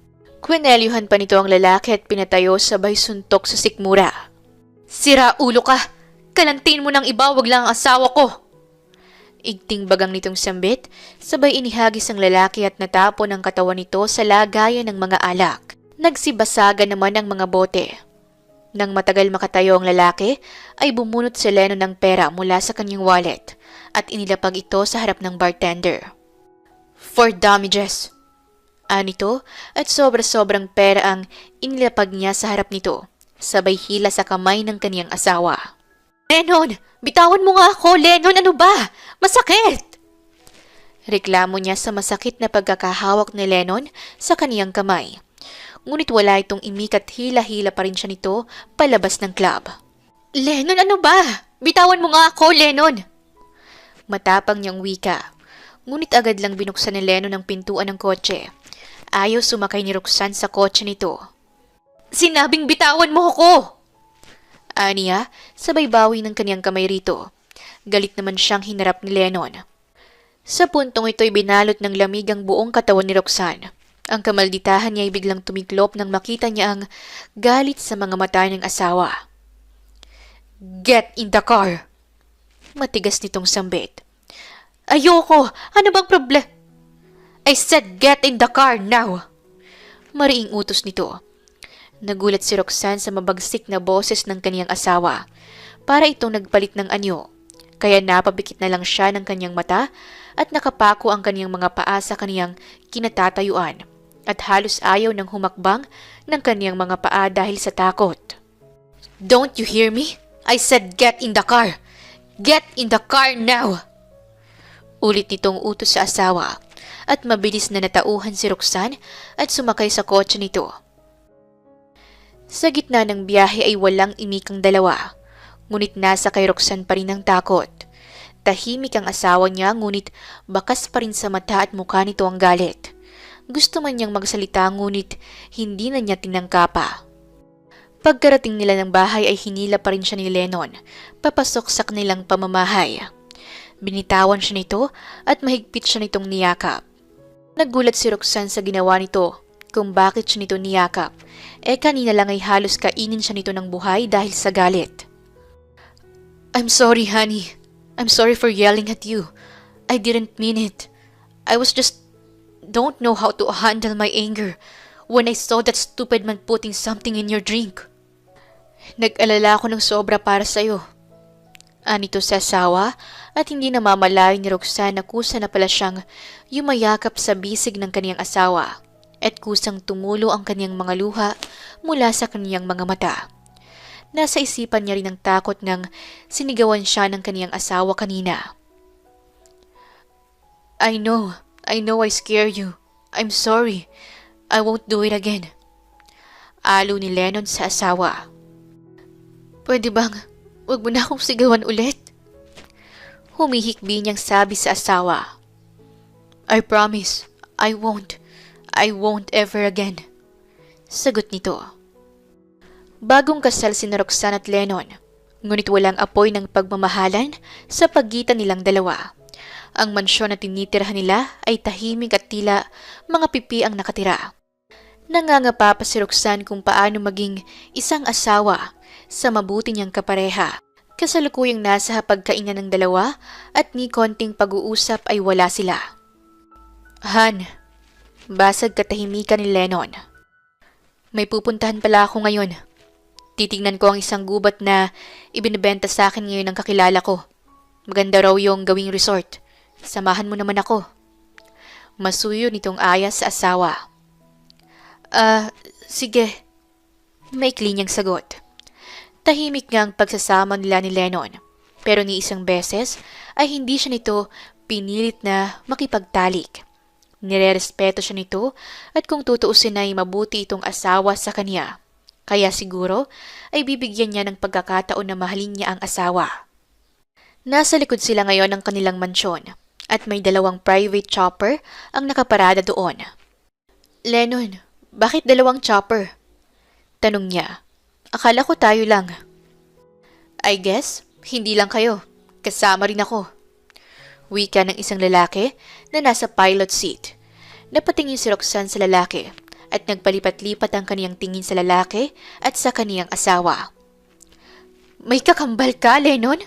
Kwinelyuhan pa nito ang lalaki at pinatayo sabay suntok sa sikmura. Sira ulo ka! Kalantin mo ng iba, wag lang ang asawa ko! Igting bagang nitong sambit, sabay inihagis ang lalaki at natapon ang katawan nito sa lagayan ng mga alak. Nagsibasagan naman ang mga bote. Nang matagal makatayo ang lalaki, ay bumunot si Lennon ng pera mula sa kanyang wallet at inilapag ito sa harap ng bartender. For damages! Anito at sobra-sobrang pera ang inilapag niya sa harap nito, sabay hila sa kamay ng kaniyang asawa. Lennon! Bitawan mo nga ako, Lennon! Ano ba? Masakit! Reklamo niya sa masakit na pagkakahawak ni Lennon sa kaniyang kamay. Ngunit wala itong imik at hila-hila pa rin siya nito palabas ng club. Lennon, ano ba? Bitawan mo nga ako, Lennon! Matapang niyang wika. Ngunit agad lang binuksan ni Lennon ang pintuan ng kotse. Ayaw sumakay ni Roxanne sa kotse nito. Sinabing bitawan mo ako! Aniya, sabay bawi ng kaniyang kamay rito. Galit naman siyang hinarap ni Lennon. Sa puntong ito'y binalot ng lamig ang buong katawan ni Roxanne. Ang kamalditahan niya ay biglang tumiklop nang makita niya ang galit sa mga mata ng asawa. Get in the car! Matigas nitong sambit. Ayoko! Ano bang problema? I said get in the car now! Mariing utos nito. Nagulat si Roxanne sa mabagsik na boses ng kaniyang asawa. Para itong nagpalit ng anyo. Kaya napabikit na lang siya ng kaniyang mata at nakapako ang kaniyang mga paa sa kaniyang kinatatayuan. At halos ayaw ng humakbang ng kaniyang mga paa dahil sa takot. Don't you hear me? I said get in the car! Get in the car now! Ulit nitong utos sa asawa at mabilis na natauhan si Roxanne at sumakay sa kotse nito. Sa gitna ng biyahe ay walang imik ang dalawa, ngunit nasa kay Roxanne pa rin ang takot. Tahimik ang asawa niya ngunit bakas pa rin sa mata at mukha nito ang galit. Gusto man niyang magsalita ngunit hindi na niya tinangkapa. Pagkarating nila ng bahay ay hinila pa rin siya ni Lennon, papasok sa kanilang pamamahay. Binitawan siya nito at mahigpit siya nitong niyakap. Nagulat si Roxanne sa ginawa nito kung bakit siya nito niyakap. Kanina lang ay halos kainin siya nito ng buhay dahil sa galit. I'm sorry, honey. I'm sorry for yelling at you. I didn't mean it. I was just don't know how to handle my anger when I saw that stupid man putting something in your drink. Nag-alala ako ng sobra para sa'yo. Anito sa asawa at hindi namamalayan ni Roxanne na kusa na pala siyang yumayakap sa bisig ng kaniyang asawa at kusang tumulo ang kaniyang mga luha mula sa kaniyang mga mata. Nasa isipan niya rin ang takot nang sinigawan siya ng kaniyang asawa kanina. I know I scare you. I'm sorry. I won't do it again. Alo ni Lennon sa asawa. Pwede bang wag mo na akong sigawan ulit? Humihikbi niyang sabi sa asawa. I promise, I won't ever again. Sagot nito. Bagong kasal si Roxanne at Lennon, ngunit walang apoy ng pagmamahalan sa pagitan nilang dalawa. Ang mansyon na tinitirhan nila ay tahimik at tila mga pipi ang nakatira. Nangangapa pa si Roxanne kung paano maging isang asawa sa mabuti niyang kapareha. Kasalukuyang nasa pagkainan ng dalawa at ni konting pag-uusap ay wala sila. Han, basag katahimikan ni Lennon. May pupuntahan pala ako ngayon. Titignan ko ang isang gubat na ibinibenta sa akin ngayon ng kakilala ko. Maganda raw yung gawing resort. Samahan mo naman ako. Masuyo nitong aya sa asawa. Sige. Maikli niyang sagot. Tahimik nga ang pagsasama nila ni Lennon. Pero ni isang beses ay hindi siya nito pinilit na makipagtalik. Nirerespeto siya nito at kung tutuusin ay mabuti itong asawa sa kanya. Kaya siguro ay bibigyan niya ng pagkakataon na mahalin niya ang asawa. Nasa likod sila ngayon ng kanilang mansyon at may 2 private chopper ang nakaparada doon. Lennon, bakit 2 chopper? Tanong niya. Akala ko tayo lang. I guess, hindi lang kayo. Kasama rin ako. Wika ng isang lalaki na nasa pilot seat. Napatingin si Roxanne sa lalaki at nagpalipat-lipat ang kaniyang tingin sa lalaki at sa kaniyang asawa. May kakambal ka, Lennon?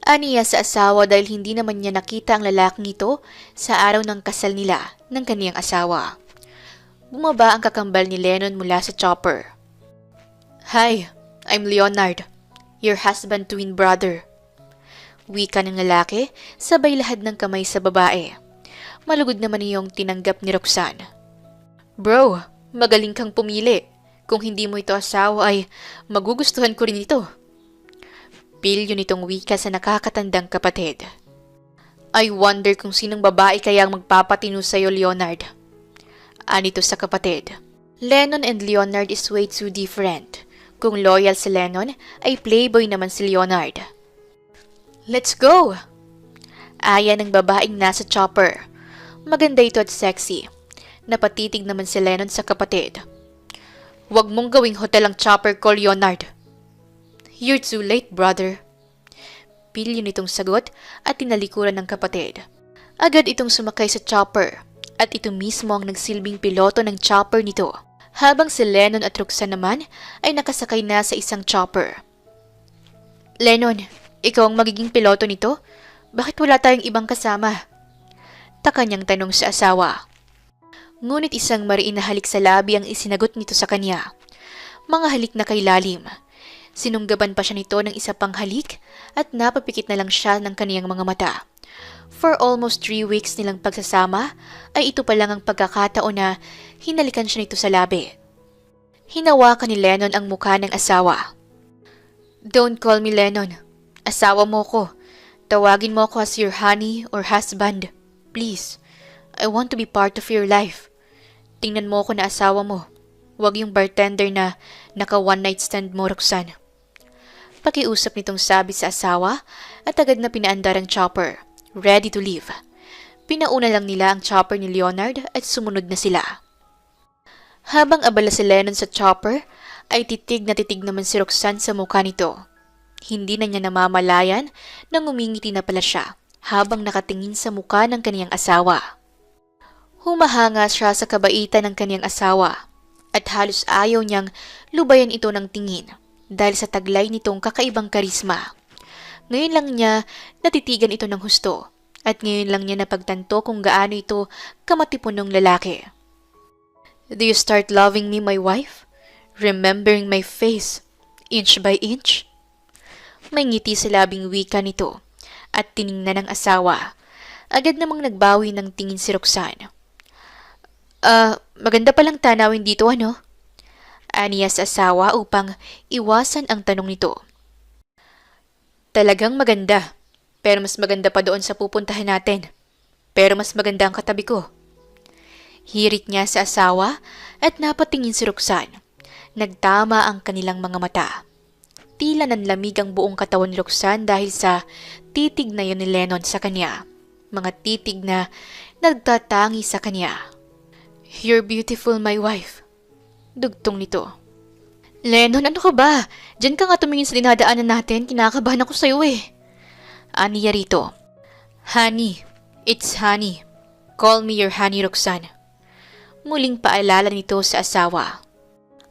Aniya sa asawa dahil hindi naman niya nakita ang lalaking ito sa araw ng kasal nila ng kaniyang asawa. Bumaba ang kakambal ni Lennon mula sa chopper. Hi, I'm Leonard, your husband twin brother. Wika ng lalaki, sabay lahad ng kamay sa babae. Malugod naman iyong tinanggap ni Roxanne. Bro, magaling kang pumili. Kung hindi mo ito asawa ay magugustuhan ko rin ito. Pilyo nitong wika sa nakakatandang kapatid. I wonder kung sinong babae kaya ang magpapatino sa'yo, Leonard. Anito sa kapatid. Lennon and Leonard is way too different. Kung loyal si Lennon, ay playboy naman si Leonard. Let's go! Aya ng babaeng nasa chopper. Maganda ito at sexy. Napatitig naman si Lennon sa kapatid. Huwag mong gawing hotel ang chopper ko, Leonard. You're too late, brother. Pilyo nitong sagot at tinalikuran ng kapatid. Agad itong sumakay sa chopper at ito mismo ang nagsilbing piloto ng chopper nito. Habang si Lennon at Roxanne naman ay nakasakay na sa isang chopper. Lennon, ikaw ang magiging piloto nito? Bakit wala tayong ibang kasama? Taka niyang tanong sa asawa. Ngunit isang mariin na halik sa labi ang isinagot nito sa kanya. Mga halik na kay lalim. Sinunggaban pa siya nito ng isa pang halik at napapikit na lang siya ng kaniyang mga mata. For almost 3 weeks nilang pagsasama ay ito pa lang ang pagkakataon na hinalikan siya nito sa labi. Hinawakan ni Lennon ang mukha ng asawa. Don't call me Lennon. Asawa mo ko. Tawagin mo ako as your honey or husband. Please. I want to be part of your life. Tingnan mo ako na asawa mo. Huwag yung bartender na naka one night stand mo, Roxanne. Pakiusap nitong sabi sa asawa at agad na pinaandar ang chopper. Ready to leave. Pinauna lang nila ang chopper ni Leonard at sumunod na sila. Habang abala si Lennon sa chopper, ay titig naman si Roxanne sa mukha nito. Hindi na niya namamalayan nang umingiti na pala siya habang nakatingin sa mukha ng kaniyang asawa. Humahanga siya sa kabaitan ng kaniyang asawa at halos ayaw niyang lubayan ito ng tingin dahil sa taglay nitong kakaibang karisma. Ngayon lang niya natitigan ito ng husto at ngayon lang niya napagtanto kung gaano ito kamatipunong lalaki. Do you start loving me, my wife? Remembering my face, inch by inch? May ngiti sa labing wika nito at tiningnan ng asawa. Agad namang nagbawi ng tingin si Roxanne. Maganda palang tanawin dito, ano? Aniya sa asawa upang iwasan ang tanong nito. Talagang maganda, pero mas maganda pa doon sa pupuntahan natin. Pero mas maganda ang katabi ko. Hirit niya sa asawa at napatingin si Roxanne. Nagtama ang kanilang mga mata. Tila nanlamig ang buong katawan ni Roxanne dahil sa titig na yun ni Lennon sa kanya. Mga titig na nagtatangi sa kanya. You're beautiful, my wife. Dugtong nito. Lennon, ano ka ba? Diyan ka nga tumingin sa dinadaanan natin. Kinakabahan ako sa'yo eh. Aniya rito. Honey. It's honey. Call me your honey, Roxanne. Muling paalala nito sa asawa.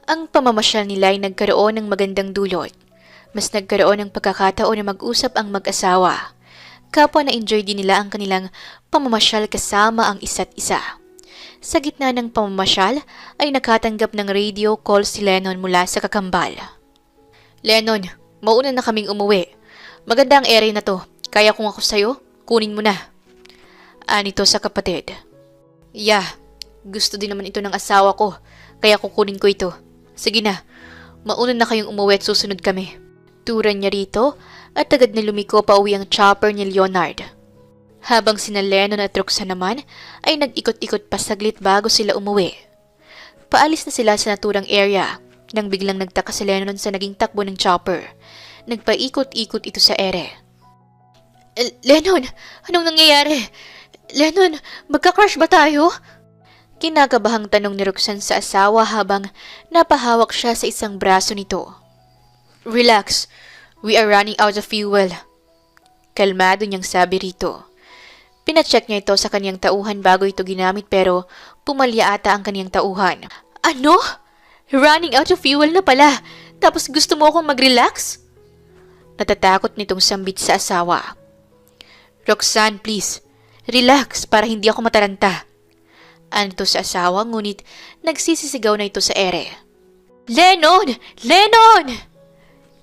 Ang pamamasyal nila ay nagkaroon ng magandang dulot. Mas nagkaroon ng pagkakataon na mag-usap ang mag-asawa. Kapwa na-enjoy din nila ang kanilang pamamasyal kasama ang isa't isa. Sa gitna ng pamamasyal ay nakatanggap ng radio call si Lennon mula sa kakambal. Lennon, mauna na kaming umuwi. Maganda ang area na to, kaya kung ako sa'yo, kunin mo na. Anito sa kapatid. Yeah, gusto din naman ito ng asawa ko, kaya kukunin ko ito. Sige na, mauna na kayong umuwi at susunod kami. Turan niya rito at agad na lumiko pa uwi ang chopper ni Leonard. Habang sina Lennon at Roxanne naman ay nag-ikot-ikot pa saglit bago sila umuwi. Paalis na sila sa naturang area nang biglang nagtaka si Lennon sa naging takbo ng chopper. Nagpaikot-ikot ito sa ere. Lennon, anong nangyayari? Lennon, magka-crash ba tayo? Kinakabahang tanong ni Roxanne sa asawa habang napahawak siya sa isang braso nito. Relax, we are running out of fuel. Kalmado niyang sabi rito. Pinacheck niya ito sa kaniyang tauhan bago ito ginamit pero pumalya ata ang kaniyang tauhan. Ano? Running out of fuel na pala, tapos gusto mo akong mag-relax? Natatakot nitong sambit sa asawa. Roxanne, please, relax para hindi ako mataranta. Anito sa asawa ngunit nagsisisigaw na ito sa ere. Lennon! Lennon!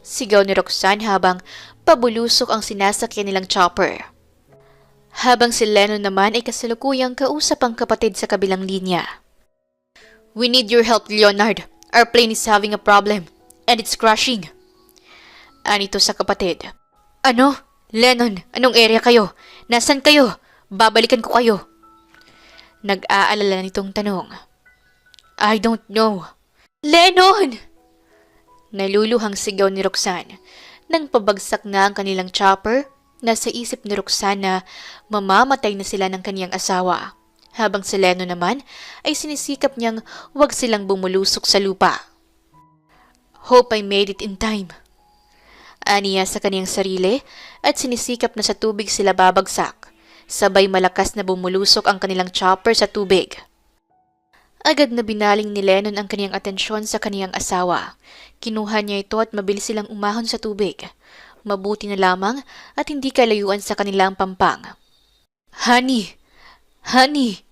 Sigaw ni Roxanne habang pabulusok ang sinasakyan nilang chopper. Habang si Lennon naman ay kasalukuyang kausap ang kapatid sa kabilang linya. We need your help, Leonard. Our plane is having a problem and it's crashing. Anito sa kapatid. Ano? Lennon, anong area kayo? Nasaan kayo? Babalikan ko kayo. Nag-aalala nitong tanong. I don't know. Lennon! Naluluhang sigaw ni Roxanne. Nang pabagsak na ang kanilang chopper, nasa isip ni Roxanne na mamamatay na sila ng kaniyang asawa. Habang si Lennon naman ay sinisikap niyang huwag silang bumulusok sa lupa. Hope I made it in time. Aniya sa kaniyang sarili at sinisikap na sa tubig sila babagsak. Sabay malakas na bumulusok ang kanilang chopper sa tubig. Agad na binaling ni Lennon ang kaniyang atensyon sa kaniyang asawa. Kinuha niya ito at mabilis silang umahon sa tubig. Mabuti na lamang at hindi kalayuan sa kanilang pampang. Honey! Honey!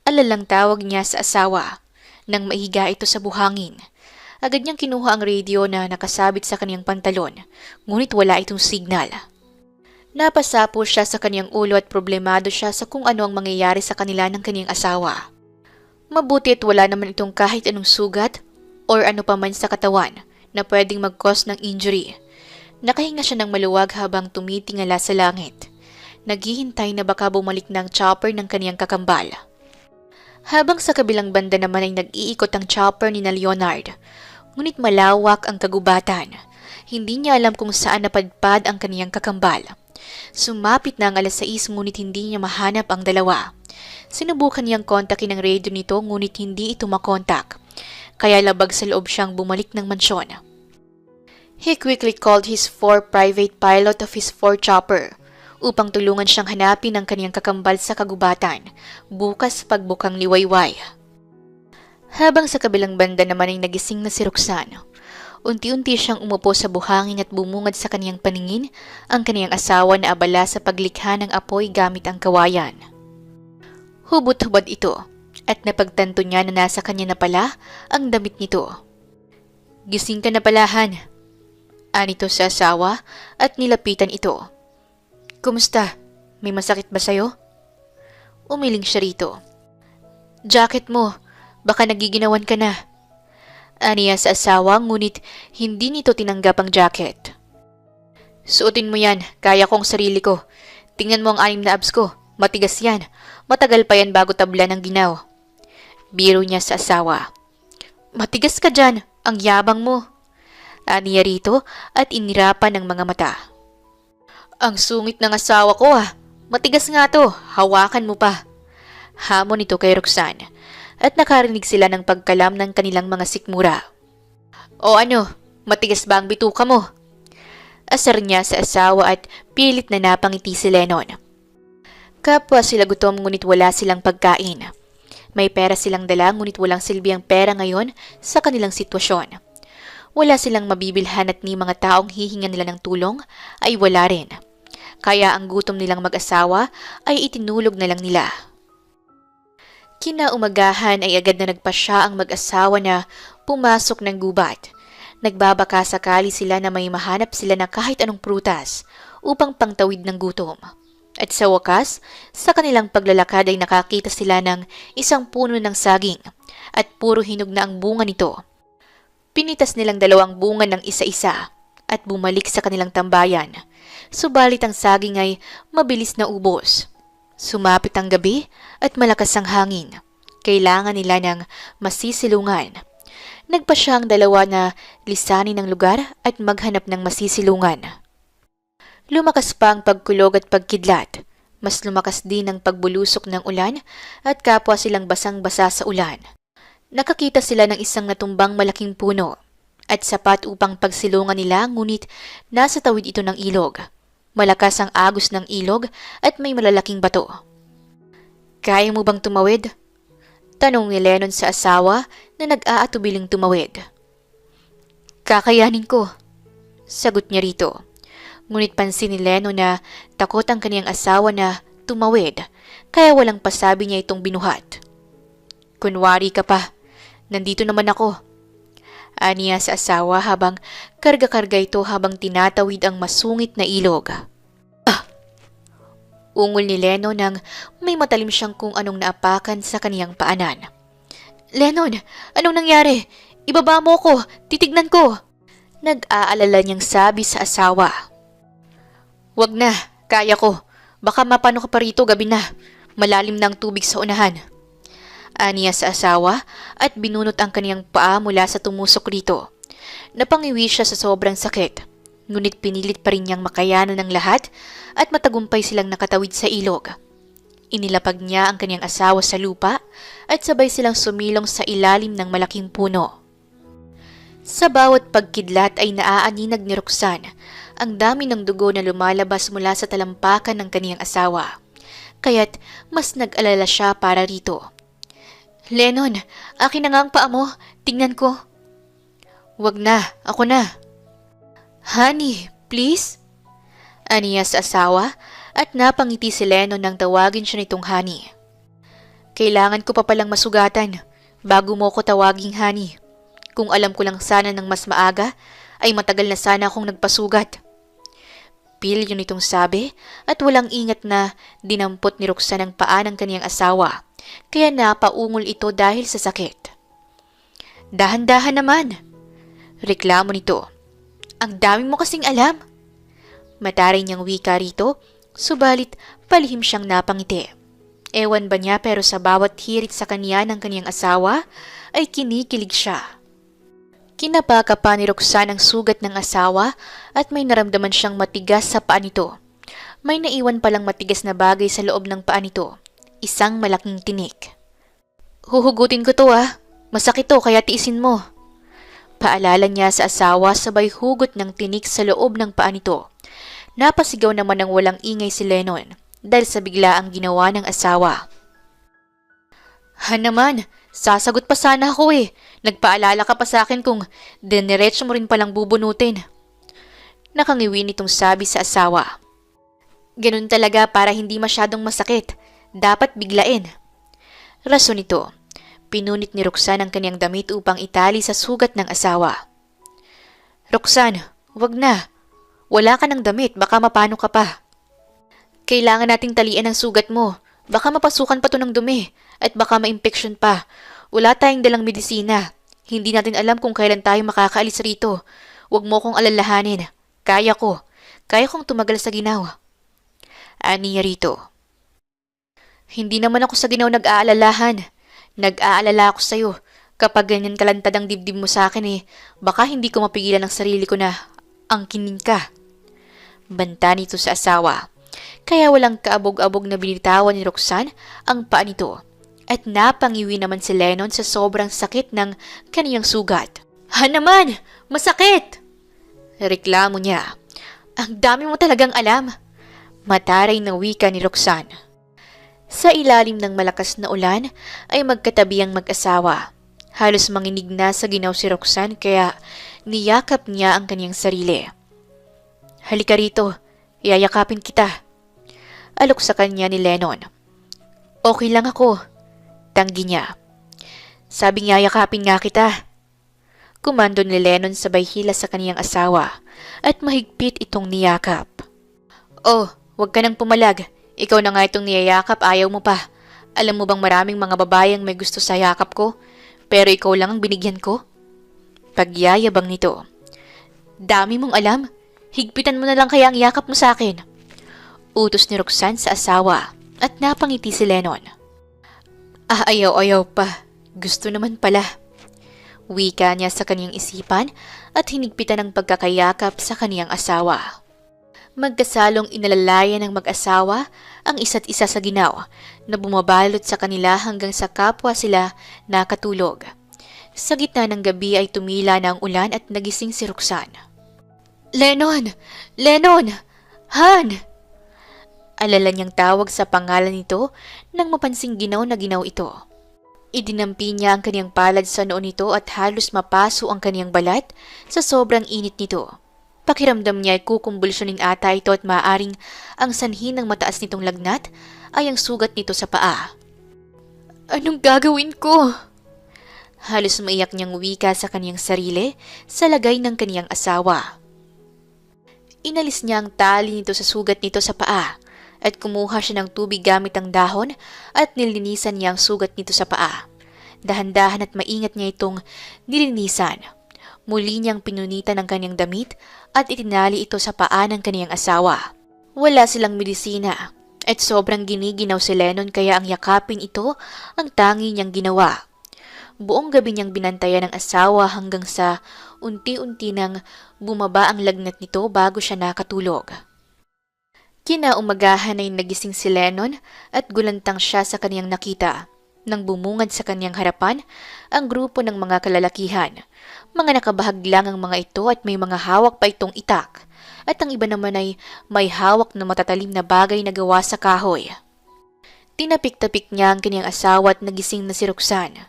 Alalang tawag niya sa asawa. Nang maihiga ito sa buhangin. Agad niyang kinuha ang radio na nakasabit sa kaniyang pantalon. Ngunit wala itong signal. Napasapo siya sa kaniyang ulo at problemado siya sa kung ano ang mangyayari sa kanila ng kaniyang asawa. Mabuti at wala naman itong kahit anong sugat or ano pa man sa katawan na pwedeng mag-cause ng injury. Nakahinga siya ng maluwag habang tumitingala sa langit. Naghihintay na baka bumalik ng chopper ng kaniyang kakambal. Habang sa kabilang banda naman ay nag-iikot ang chopper ni na Leonard. Ngunit malawak ang kagubatan. Hindi niya alam kung saan napadpad ang kaniyang kakambal. Sumapit na ang 6:00 ngunit hindi niya mahanap ang dalawa. Sinubukan niyang kontakin ang radio nito ngunit hindi ito makontak. Kaya labag sa loob siyang bumalik ng mansyon. He quickly called his 4 private pilot of his 4 chopper upang tulungan siyang hanapin ang kaniyang kakambal sa kagubatan bukas pagbukang liwayway. Habang sa kabilang banda naman ay nagising na si Roxanne. Unti-unti siyang umupo sa buhangin at bumungad sa kaniyang paningin ang kaniyang asawa na abala sa paglikha ng apoy gamit ang kawayan. Hubot-hubad ito at napagtanto niya na nasa kanya na pala ang damit nito. Gising ka na pala, Han. Anito sa asawa at nilapitan ito. Kumusta? May masakit ba sa'yo? Umiling siya rito. Jacket mo, baka nagiginawan ka na. Aniya sa asawa ngunit hindi nito tinanggap ang jacket. Suotin mo yan, kaya ko ang sarili ko. Tingnan mo ang 6 na abs ko, matigas yan. Matagal pa yan bago tabla ng ginaw. Biro niya sa asawa. Matigas ka dyan, ang yabang mo. Aniya rito at inirapan ng mga mata. Ang sungit ng asawa ko matigas nga to, hawakan mo pa. Hamon ito kay Roxanne at nakarinig sila ng pagkalam ng kanilang mga sikmura. O ano, matigas ba ang bituka mo? Asar niya sa asawa at pilit na napangiti si Lennon. Kapwa sila gutom ngunit wala silang pagkain. May pera silang dala ngunit walang silbi ang pera ngayon sa kanilang sitwasyon. Wala silang mabibilhan at ni mga taong hihingan nila ng tulong ay wala rin. Kaya ang gutom nilang mag-asawa ay itinulog na lang nila. Kinaumagahan ay agad na nagpasya ang mag-asawa na pumasok ng gubat. Nagbabaka sakali sila na may mahanap sila na kahit anong prutas upang pangtawid ng gutom. At sa wakas, sa kanilang paglalakad ay nakakita sila ng isang puno ng saging at puro hinog na ang bunga nito. Pinitas nilang 2 bunga ng isa-isa at bumalik sa kanilang tambayan. Subalit ang saging ay mabilis na ubos. Sumapit ang gabi at malakas ang hangin. Kailangan nila ng masisilungan. Nagpasya ang dalawa na lisanin ang lugar at maghanap ng masisilungan. Lumakas pa ang pagkulog at pagkidlat. Mas lumakas din ang pagbulusok ng ulan at kapwa silang basang-basa sa ulan. Nakakita sila ng isang natumbang malaking puno at sapat upang pagsilungan nila, ngunit nasa tawid ito ng ilog. Malakas ang agos ng ilog at may malalaking bato. "Kaya mo bang tumawid?" tanong ni Lennon sa asawa na nag-aatubiling tumawid. "Kakayanin ko," sagot niya rito. Ngunit pansin ni Lennon na takot ang kaniyang asawa na tumawid, kaya walang pasabi niya itong binuhat. "Kunwari ka pa, nandito naman ako," aniya sa asawa habang karga-karga ito habang tinatawid ang masungit na ilog. Ungol ni Lennon nang may matalim siyang kung anong naapakan sa kaniyang paanan. "Lennon, anong nangyari? Ibaba mo ko, titignan ko," nag-aalala niyang sabi sa asawa. "Wag na, kaya ko. Baka mapano ka pa rito, gabi na. Malalim na ang tubig sa unahan," aniya sa asawa at binunot ang kaniyang paa mula sa tumusok rito. Napangiwi siya sa sobrang sakit, ngunit pinilit pa rin niyang makayanan ng lahat at matagumpay silang nakatawid sa ilog. Inilapag niya ang kaniyang asawa sa lupa at sabay silang sumilong sa ilalim ng malaking puno. Sa bawat pagkidlat ay naaaninag ni Roxanne ang dami ng dugo na lumalabas mula sa talampakan ng kaniyang asawa, kaya't mas nag-alala siya para rito. "Lennon, akin na nga ang paa mo, tingnan ko." "Wag na, ako na." "Honey, please?" aniya sa asawa at napangiti si Lennon nang tawagin siya nitong honey. "Kailangan ko pa palang masugatan bago mo ko tawaging honey. Kung alam ko lang sana ng mas maaga, ay matagal na sana akong nagpasugat." Pilyo nitong sabi at walang ingat na dinampot ni Roxanne ang paa ng kaniyang asawa, kaya napaungol ito dahil sa sakit. "Dahan-dahan naman," reklamo nito. "Ang dami mo kasing alam." Mataray niyang wika rito, subalit palihim siyang napangiti. Ewan ba niya pero sa bawat hirit sa kanya ng kaniyang asawa ay kinikilig siya. Kinapaka pa ni Roxanne ang sugat ng asawa at may naramdaman siyang matigas sa paa nito. May naiwan palang matigas na bagay sa loob ng paa nito, isang malaking tinik. "Huhugutin ko to masakit to kaya tiisin mo," paalala niya sa asawa sabay hugot ng tinik sa loob ng paa nito. Napasigaw naman ng walang ingay si Lennon dahil sa bigla ang ginawa ng asawa. Naman, sasagot pa sana ako Nagpaalala ka pa sa akin kung diniretso mo rin palang bubunutin." Nakangiwi nitong sabi sa asawa. "Ganun talaga para hindi masyadong masakit. Dapat biglain." Rason nito. Pinunit ni Roxanne ang kaniyang damit upang itali sa sugat ng asawa. "Roxanne, wag na. Wala ka ng damit, baka mapano ka pa. Kailangan nating talian ang sugat mo. Baka mapasukan pa to ng dumi at baka ma-infection pa. Wala tayong dalang medisina. Hindi natin alam kung kailan tayo makakaalis rito. Huwag mo kong alalahanin. Kaya ko. Kaya kong tumagal sa ginaw." Aniya rito. "Hindi naman ako sa ginaw nag-aalalahan. Nag-aalala ako sa'yo. Kapag ganyan kalantad ang dibdib mo sa akin baka hindi ko mapigilan ang sarili ko na angkinin ka." Banta nito sa asawa. Kaya walang kaabog-abog na binitawan ni Roxanne ang paa nito. At napangiwi naman si Lennon sa sobrang sakit ng kaniyang sugat. Naman! Masakit!" reklamo niya. "Ang dami mo talagang alam." Mataray na wika ni Roxanne. Sa ilalim ng malakas na ulan ay magkatabi ang mag-asawa. Halos manginig na sa ginaw si Roxanne kaya niyakap niya ang kaniyang sarili. "Halika rito, yayakapin kita," alok sa kanya ni Lennon. "Okay lang ako," tanggi niya. "Sabi niya yakapin nga kita." Kumando ni Lennon sabay hila sa kaniyang asawa at mahigpit itong niyakap. "Oh, wag ka nang pumalag. Ikaw na nga itong niyayakap, ayaw mo pa. Alam mo bang maraming mga babayang may gusto sa yakap ko, pero ikaw lang ang binigyan ko?" Pagyayabang nito. Dami mong alam. Higpitan mo na lang kaya ang yakap mo sa akin. Utos ni Roxanne sa asawa at napangiti si Lennon. Ayaw pa. Gusto naman pala. Wika niya sa kaniyang isipan at hinigpitan ng pagkakayakap sa kaniyang asawa. Magkasalong inalalayan ng mag-asawa ang isa't isa sa ginaw na bumabalot sa kanila hanggang sa kapwa sila nakatulog. Sa gitna ng gabi ay tumila na ang ulan at nagising si Roxanne. Lennon! Lennon! Han! Alala niyang tawag sa pangalan nito nang mapansing ginaw na ginaw ito. Idinampi niya ang kaniyang palad sa noo nito at halos mapaso ang kaniyang balat sa sobrang init nito. Pakiramdam niya ay kukumbulsyonin ata ito at maaaring ang sanhi ng mataas nitong lagnat ay ang sugat nito sa paa. Anong gagawin ko? Halos maiyak niyang wika sa kaniyang sarili sa lagay ng kaniyang asawa. Inalis niya ang tali nito sa sugat nito sa paa at kumuha siya ng tubig gamit ang dahon at nilinisan niya ang sugat nito sa paa. Dahan-dahan at maingat niya itong nilinisan. Muli niyang pinunitan ang kaniyang damit at itinali ito sa paa ng kaniyang asawa. Wala silang medisina at sobrang giniginaw si Lennon kaya ang yakapin ito ang tangi niyang ginawa. Buong gabi niyang binantayan ang asawa hanggang sa unti-unti nang bumaba ang lagnat nito bago siya nakatulog. Kinaumagahan ay nagising si Lennon at gulantang siya sa kaniyang nakita. Nang bumungad sa kaniyang harapan ang grupo ng mga kalalakihan. Mga nakabahag lang ang mga ito at may mga hawak pa itong itak. At ang iba naman ay may hawak na matatalim na bagay na gawa sa kahoy. Tinapik-tapik niya ang kaniyang asawa at nagising na si Roxanne.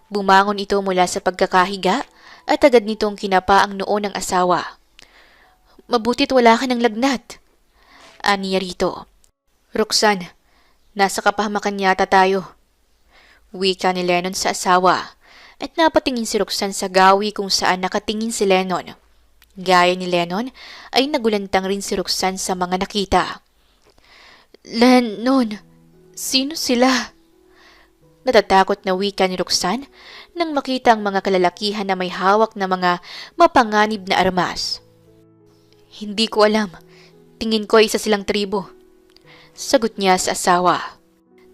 Bumangon ito mula sa pagkakahiga at agad nitong kinapa ang noo ng asawa. Mabutit wala ka ng lagnat. Aniya rito. Roxanne, nasa kapahamakan yata tayo. Wika ni Lennon sa asawa at napatingin si Roxanne sa gawi kung saan nakatingin si Lennon. Gaya ni Lennon ay nagulantang rin si Roxanne sa mga nakita. Lennon, sino sila? Natatakot na wika ni Roxanne nang makita ang mga kalalakihan na may hawak na mga mapanganib na armas. Hindi ko alam. Tingin ko ay isa silang tribo. Sagot niya sa asawa.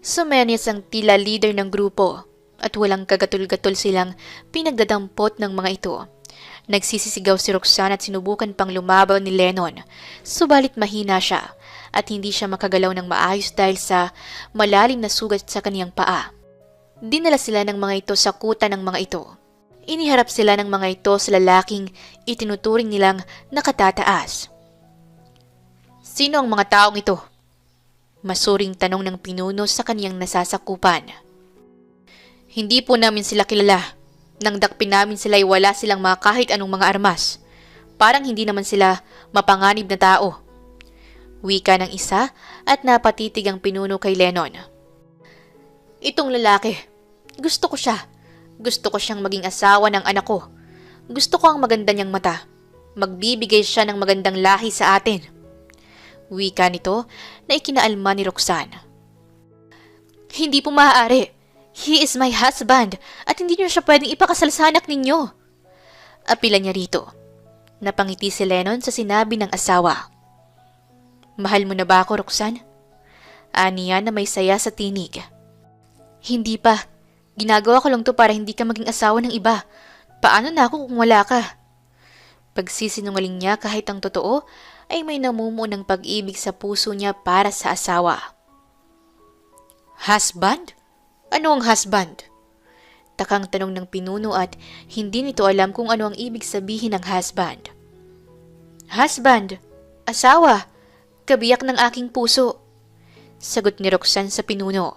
Sumenyas ang tila leader ng grupo at walang kagatul-gatul silang pinagdadampot ng mga ito. Nagsisisigaw si Roxanne at sinubukan pang lumabaw ni Lennon, subalit mahina siya at hindi siya makagalaw ng maayos dahil sa malalim na sugat sa kaniyang paa. Dinala sila ng mga ito sa kuta ng mga ito. Iniharap sila ng mga ito sa lalaking itinuturing nilang nakatataas. Sino ang mga taong ito? Masuring tanong ng pinuno sa kaniyang nasasakupan. Hindi po namin sila kilala. Nang dakpin namin sila ay wala silang mga kahit anong mga armas. Parang hindi naman sila mapanganib na tao. Wika ng isa at napatitig ang pinuno kay Lennon. Itong lalaki, gusto ko siya. Gusto ko siyang maging asawa ng anak ko. Gusto ko ang maganda niyang mata. Magbibigay siya ng magandang lahi sa atin. Wika nito na ikinaalma ni Roxanne. Hindi po maaari. He is my husband at hindi niyo siya pwedeng ipakasal sa anak ninyo. Apila niya rito. Napangiti si Lennon sa sinabi ng asawa. Mahal mo na ba ako, Roxanne? Aniya na may saya sa tinig. Hindi pa. Ginagawa ko lang to para hindi ka maging asawa ng iba. Paano na ako kung wala ka? Pagsisinungaling niya kahit ang totoo ay may namumuo ng pag-ibig sa puso niya para sa asawa. Husband? Ano ang husband? Takang tanong ng pinuno at hindi nito alam kung ano ang ibig sabihin ng husband. Husband? Asawa? Kabiyak ng aking puso. Sagot ni Roxanne sa pinuno.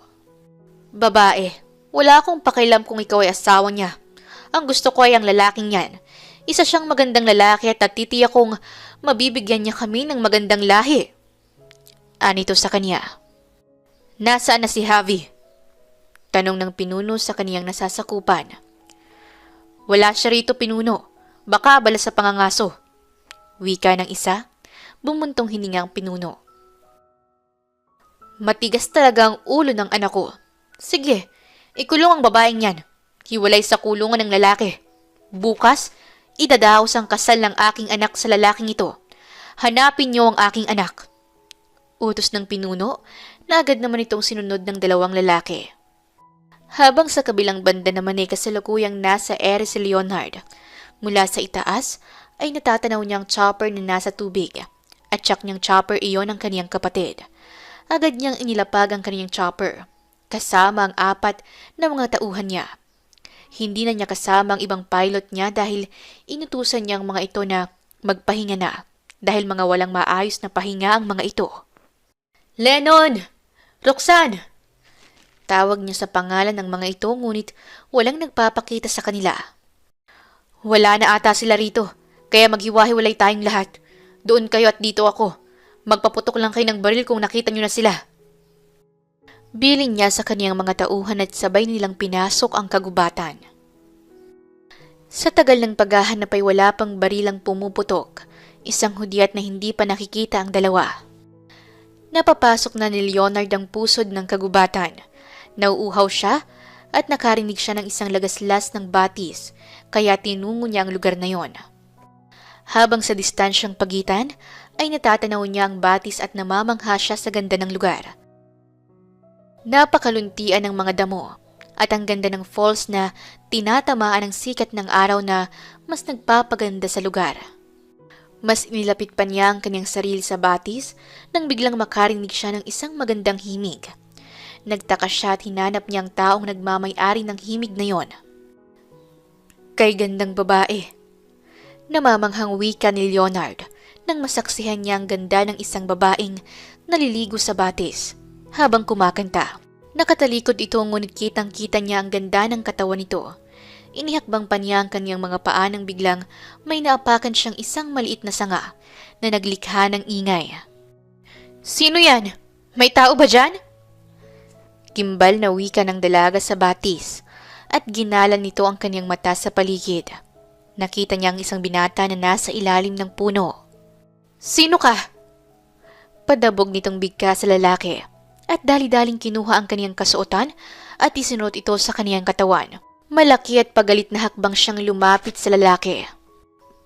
Babae, wala akong pakialam kung ikaw ay asawa niya. Ang gusto ko ay ang lalaking yan. Isa siyang magandang lalaki at titiyak kong mabibigyan niya kami ng magandang lahi. Anito sa kanya. Nasaan na si Javi? Tanong ng pinuno sa kaniyang nasasakupan. Wala siya rito, pinuno. Baka abala sa pangangaso. Wika ng isa, bumuntong hininga ang pinuno. Matigas talaga ang ulo ng anak ko. Sige, ikulong ang babaeng yan. Hiwalay sa kulungan ng lalaki. Bukas, Idadaos ang kasal ng aking anak sa lalaking ito. Hanapin niyo ang aking anak. Utos ng pinuno na agad naman itong sinunod ng dalawang lalaki. Habang sa kabilang banda naman ay kasalukuyang nasa ere si Leonard. Mula sa itaas ay natatanaw niyang chopper na nasa tubig at tsak niyang chopper iyon ang kaniyang kapatid. Agad niyang inilapag ang kaniyang chopper kasama ang 4 na mga tauhan niya. Hindi na niya kasama ang ibang pilot niya dahil inutusan niya ang mga ito na magpahinga na dahil mga walang maayos na pahinga ang mga ito. Lennon! Roxanne! Tawag niya sa pangalan ng mga ito ngunit walang nagpapakita sa kanila. Wala na ata sila rito, kaya maghiwa-hiwalay tayong lahat. Doon kayo at dito ako. Magpaputok lang kayo ng baril kung nakita niyo na sila. Biling niya sa kaniyang mga tauhan at sabay nilang pinasok ang kagubatan. Sa tagal ng paghahanap ay wala pang barilang pumuputok, isang hudyat na hindi pa nakikita ang dalawa. Napapasok na ni Leonard ang pusod ng kagubatan. Nauuhaw siya at nakarinig siya ng isang lagaslas ng batis, kaya tinungo niya ang lugar na yon. Habang sa distansyang pagitan, ay natatanaw niya ang batis at namamangha siya sa ganda ng lugar. Napakaluntian ng mga damo at ang ganda ng falls na tinatamaan ng sikat ng araw na mas nagpapaganda sa lugar. Mas inilapit pa niya ang kanyang sarili sa batis nang biglang makarinig siya ng isang magandang himig. Nagtaka siya at hinanap niya ang taong nagmamay-ari ng himig na yon. Kay gandang babae. Namamanghang wika ni Leonard nang masaksihan niya ang ganda ng isang babaeng naliligo sa batis habang kumakanta. Nakatalikod ito ngunit kitang-kita niya ang ganda ng katawan nito. Inihakbang pa niya ang kanyang mga paa nang biglang may naapakan siyang isang maliit na sanga na naglikha ng ingay. Sino yan? May tao ba dyan? Gimbal na wika ng dalaga sa batis at ginalan nito ang kanyang mata sa paligid. Nakita niya ang isang binata na nasa ilalim ng puno. Sino ka? Padabog nitong bigka sa lalaki at dali-daling kinuha ang kaniyang kasuotan at isinuot ito sa kaniyang katawan. Malaki at pagalit na hakbang siyang lumapit sa lalaki.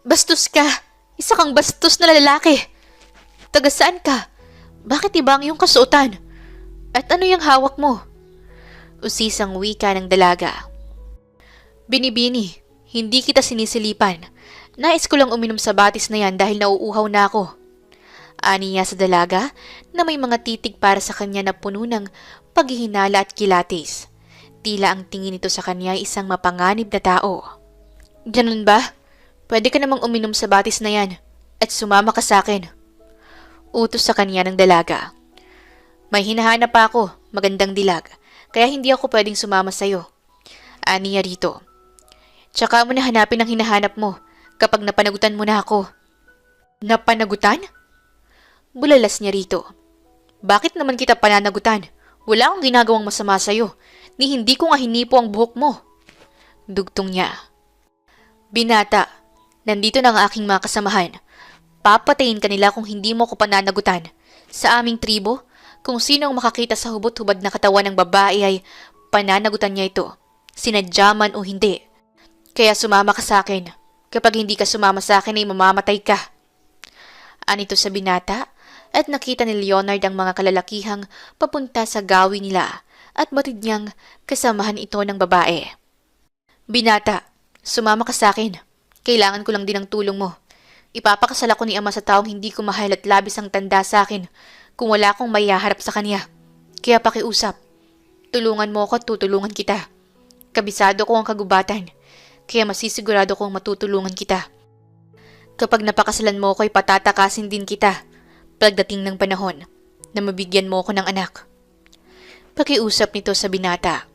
Bastos ka! Isa kang bastos na lalaki! Taga saan ka? Bakit iba ang iyong kasuotan? At ano yung hawak mo? Usisang wika ng dalaga. Binibini, hindi kita sinisilipan. Nais ko lang uminom sa batis na yan dahil nauuhaw na ako. Ani niya sa dalaga na may mga titig para sa kanya na puno ng paghihinala at kilatis. Tila ang tingin nito sa kanya ay isang mapanganib na tao. Ganun ba? Pwede ka namang uminom sa batis na yan at sumama ka sa akin. Utos sa kanya ng dalaga. May hinahanap pa ako, magandang dilag, kaya hindi ako pwedeng sumama sa'yo. Ani niya rito. Tsaka mo na hanapin ang hinahanap mo kapag napanagutan mo na ako. Napanagutan? Bulalas niya rito. Bakit naman kita pananagutan? Wala akong ginagawang masama sa'yo. Ni hindi ko nga hinipo ang buhok mo. Dugtong niya. Binata, nandito na ang aking mga kasamahan. Papatayin ka nila kung hindi mo ko pananagutan. Sa aming tribo, kung sino ang makakita sa hubot-hubad na katawan ng babae ay pananagutan niya ito. Sinadya man o hindi. Kaya sumama ka sa akin. Kapag hindi ka sumama sa akin ay mamamatay ka. Anito sa binata at nakita ni Leonard ang mga kalalakihang papunta sa gawi nila at batid niyang kasamahan ito ng babae. Binata, sumama ka sa akin. Kailangan ko lang din ang tulong mo. Ipapakasal ako ni ama sa taong hindi ko mahal at labis ang tanda sa akin kung wala akong maihaharap sa kanya. Kaya pakiusap. Tulungan mo ako at tutulungan kita. Kabisado ko ang kagubatan, kaya masisigurado kong matutulungan kita. Kapag napakasalan mo ako ay patatakasin din kita pagdating ng panahon na mabigyan mo ako ng anak. Pakiusap nito sa binata.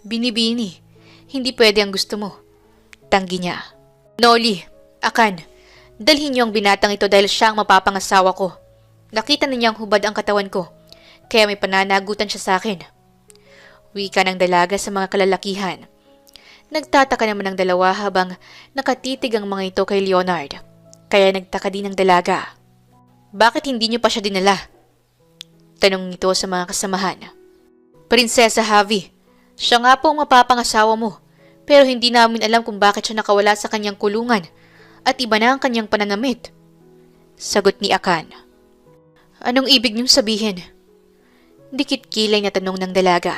Binibini, hindi pwede ang gusto mo. Tanggi niya. Noli, Akan, dalhin niyo ang binatang ito dahil siya ang mapapangasawa ko. Nakita na niyang hubad ang katawan ko, kaya may pananagutan siya sa akin. Wika ng dalaga sa mga kalalakihan. Nagtataka naman ang dalawa habang nakatitig ang mga ito kay Leonard, kaya nagtaka din ang dalaga. Bakit hindi niyo pa siya dinala? Tanong nito sa mga kasamahan. Prinsesa Javi, siya nga po ang mapapangasawa mo, Pero hindi namin alam kung bakit siya nakawala sa kanyang kulungan at iba na ang kanyang pananamit. Sagot ni Akan. Anong ibig niyong sabihin? Dikit kilay na tanong ng dalaga.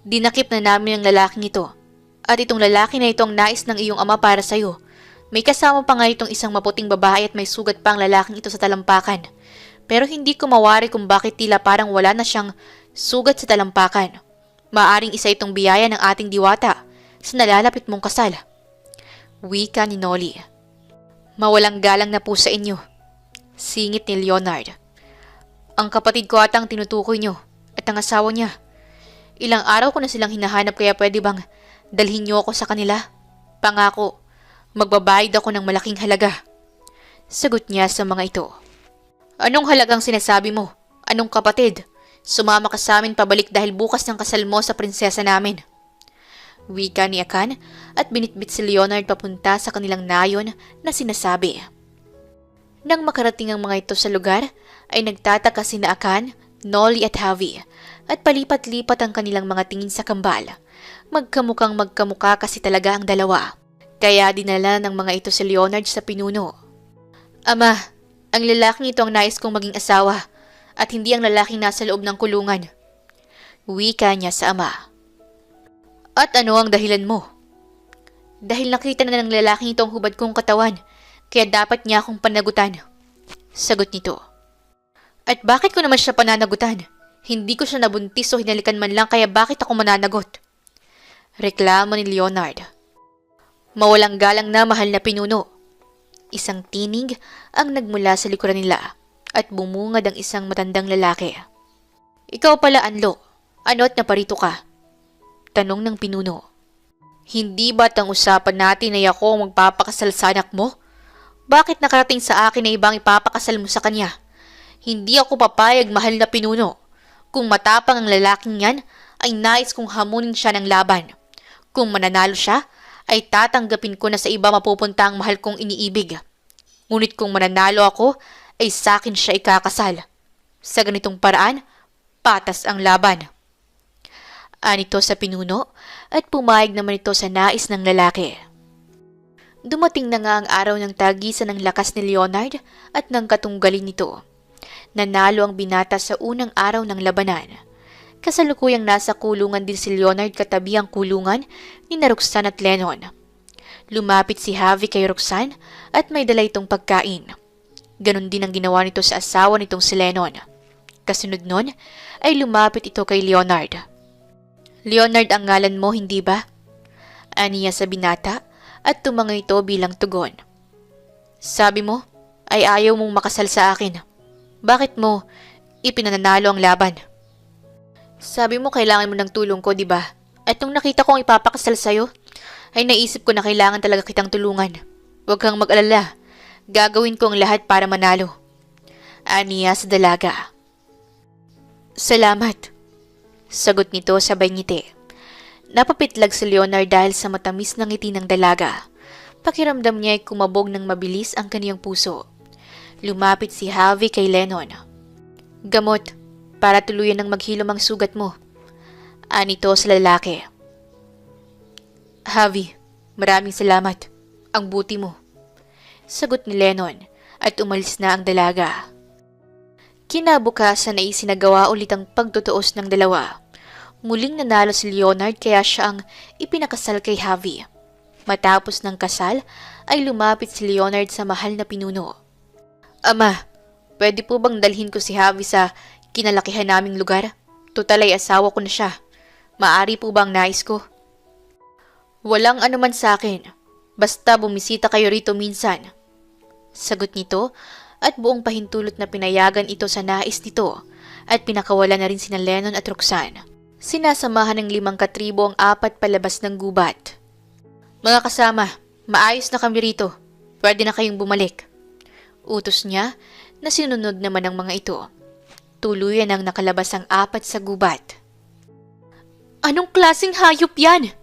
Dinakip na namin ang lalaking ito at itong lalaki na ito ang nais ng iyong ama para sa'yo. May kasama pa nga itong isang maputing babae at may sugat pa ang lalaking ito sa talampakan. Pero hindi ko mawari kung bakit tila parang wala na siyang sugat sa talampakan. Maaring isa itong biyaya ng ating diwata sa nalalapit mong kasal. Wika ni Noli. Mawalang galang na po sa inyo. Singit ni Leonard. Ang kapatid ko atang tinutukoy niyo at ang asawa niya. Ilang araw ko na silang hinahanap kaya pwede bang dalhin niyo ako sa kanila? Pangako, magbabayad ako ng malaking halaga. Sagot niya sa mga ito. Anong halagang sinasabi mo? Anong kapatid? Sumama ka sa amin pabalik dahil bukas ng kasal mo sa prinsesa namin. Wika ni Akan at binitbit si Leonard papunta sa kanilang nayon na sinasabi. Nang makarating ang mga ito sa lugar, ay nagtataka sina Akan, Noli at Javi at palipat-lipat ang kanilang mga tingin sa kambal. Magkamukhang magkamukha kasi talaga ang dalawa. Kaya dinala ng mga ito si Leonard sa pinuno. Ama, ang lalaking ito ang nais kong maging asawa at hindi ang lalaking nasa loob ng kulungan. Wika niya sa ama. At ano ang dahilan mo? Dahil nakita na ng lalaking ito ang hubad kong katawan, kaya dapat niya akong panagutan. Sagot nito. At bakit ko naman siya pananagutan? Hindi ko siya nabuntis o hinalikan man lang kaya bakit ako mananagot? Reklamo ni Leonard. Mawalang galang na mahal na pinuno. Isang tinig ang nagmula sa likuran nila at bumungad ang isang matandang lalaki. Ikaw pala, Anlo. Ano at naparito ka? Tanong ng pinuno. Hindi ba't ang usapan natin ay ako ang magpapakasal sa anak mo? Bakit nakarating sa akin na ibang ipapakasal mo sa kanya? Hindi ako papayag, mahal na pinuno. Kung matapang ang lalaking yan, ay nais kong hamunin siya ng laban. Kung mananalo siya, ay tatanggapin ko na sa iba mapupunta ang mahal kong iniibig. Ngunit kung mananalo ako, ay sa akin siya ikakasal. Sa ganitong paraan, patas ang laban. Anito sa pinuno at pumayag naman ito sa nais ng lalaki. Dumating na nga ang araw ng tagisan ng lakas ni Leonard at ng katunggalin nito. Nanalo ang binata sa unang araw ng labanan. Kasalukuyang nasa kulungan din si Leonard katabi ang kulungan ni Roxanne at Lennon. Lumapit si Javi kay Roxanne at may dala itong pagkain. Ganon din ang ginawa nito sa asawa nitong si Lennon. Kasunod nun ay lumapit ito kay Leonard. Leonard ang ngalan mo, hindi ba? Aniya sa binata at tumangay ito bilang tugon. Sabi mo ay ayaw mong makasal sa akin. Bakit mo ipinananalo ang laban? Sabi mo kailangan mo ng tulong ko, di ba? At nung nakita kong ipapakasal sa'yo, ay naisip ko na kailangan talaga kitang tulungan. Huwag kang mag-alala. Gagawin ko ang lahat para manalo. Aniya sa dalaga. Salamat. Sagot nito sabay ngiti. Napapitlag si Leonard dahil sa matamis na ngiti ng dalaga. Pakiramdam niya ay kumabog ng mabilis ang kaniyang puso. Lumapit si Javi kay Lennon. Gamot, para tuluyan ng maghilom ang sugat mo. Anito sa lalaki. Javi, maraming salamat. Ang buti mo. Sagot ni Lennon at umalis na ang dalaga. Kinabukasan ay isinagawa ulit ang pagtutuos ng dalawa. Muling nanalo si Leonard kaya siya ang ipinakasal kay Javi. Matapos ng kasal ay lumapit si Leonard sa mahal na pinuno. Ama, pwede po bang dalhin ko si Javi sa kinalakihan naming lugar? Tutal ay asawa ko na siya. Maari po bang nais ko? Walang anuman sa akin. Basta bumisita kayo rito minsan. Sagot nito at buong pahintulot na pinayagan ito sa nais nito at pinakawala na rin sina Lennon at Roxanne. Sinasamahan ng 5 katribo ang 4 palabas ng gubat. Mga kasama, maayos na kami rito. Pwede na kayong bumalik. Utos niya na sinunod naman ng mga ito. Tuluyan ang nakalabas ang 4 sa gubat. Anong klaseng hayop yan?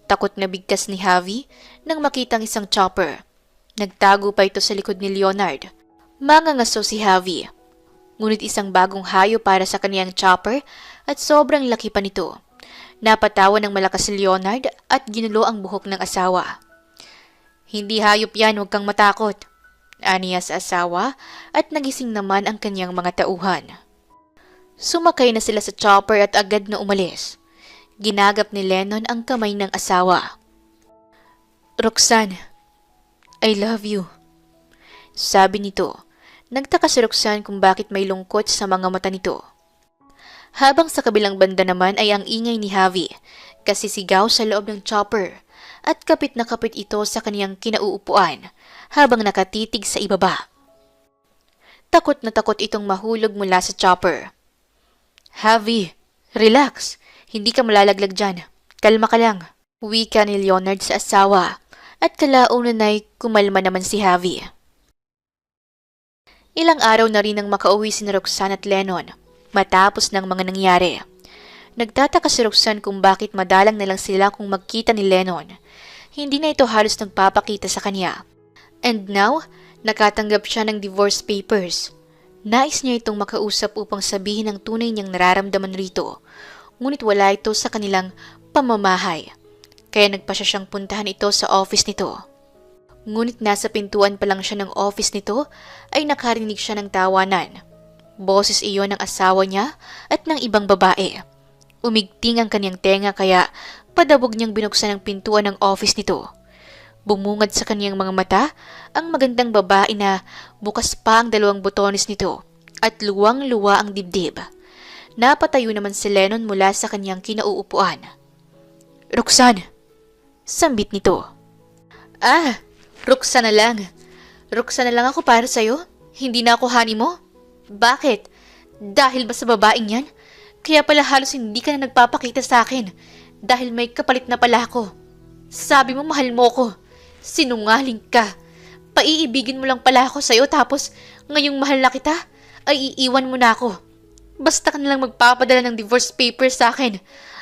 Takot na bigkas ni Javi nang makitang isang chopper. Nagtago pa ito sa likod ni Leonard. Mangangaso si Javi. Ngunit isang bagong hayo para sa kaniyang chopper at sobrang laki pa nito. Napatawa ng malakas si Leonard at ginulo ang buhok ng asawa. Hindi hayop yan, huwag kang matakot. Aniya sa asawa at nagising naman ang kanyang mga tauhan. Sumakay na sila sa chopper at agad na umalis. Ginagap ni Lennon ang kamay ng asawa. Roxanne, I love you. Sabi nito. Nagtaka si Roxanne kung bakit may lungkot sa mga mata nito. Habang sa kabilang banda naman ay ang ingay ni Javi kasi sigaw sa loob ng chopper at kapit na kapit ito sa kaniyang kinauupuan habang nakatitig sa ibaba. Takot na takot itong mahulog mula sa chopper. Javi, relax. Hindi ka malalaglag dyan. Kalma ka lang. Wika ni Leonard sa asawa at kalaunan ay kumalma naman si Javi. Ilang araw na rin nang makauwi si Roxanne at Lennon matapos ng mga nangyari. Nagtataka si Roxanne kung bakit madalang na lang sila kung magkita ni Lennon. Hindi na ito halos nagpapakita sa kanya. And now, nakatanggap siya ng divorce papers. Nais niya itong makausap upang sabihin ang tunay niyang nararamdaman rito. Ngunit wala ito sa kanilang pamamahay. Kaya nagpa siya siyang puntahan ito sa office nito. Ngunit nasa pintuan pa lang siya ng office nito ay nakarinig siya ng tawanan. Boses iyon ng asawa niya at ng ibang babae. Umigting ang kanyang tenga kaya padabog niyang binuksan ang pintuan ng office nito. Bumungad sa kanyang mga mata ang magandang babae na bukas pa ang 2 botones nito at luwang-luwa ang dibdib. Napatayo naman si Lennon mula sa kanyang kinauupuan. Roxanne! Sambit nito. Roxanne na lang. Roxanne na lang ako para sa'yo? Hindi na ako honey mo? Bakit? Dahil ba sa babaeng yan? Kaya pala halos hindi ka na nagpapakita sa akin dahil may kapalit na pala ako. Sabi mo mahal mo ko. Sinungaling ka. Paiibigin mo lang pala ako sa'yo tapos ngayong mahal na kita ay iiwan mo na ako. Basta ka na lang magpapadala ng divorce papers sa akin.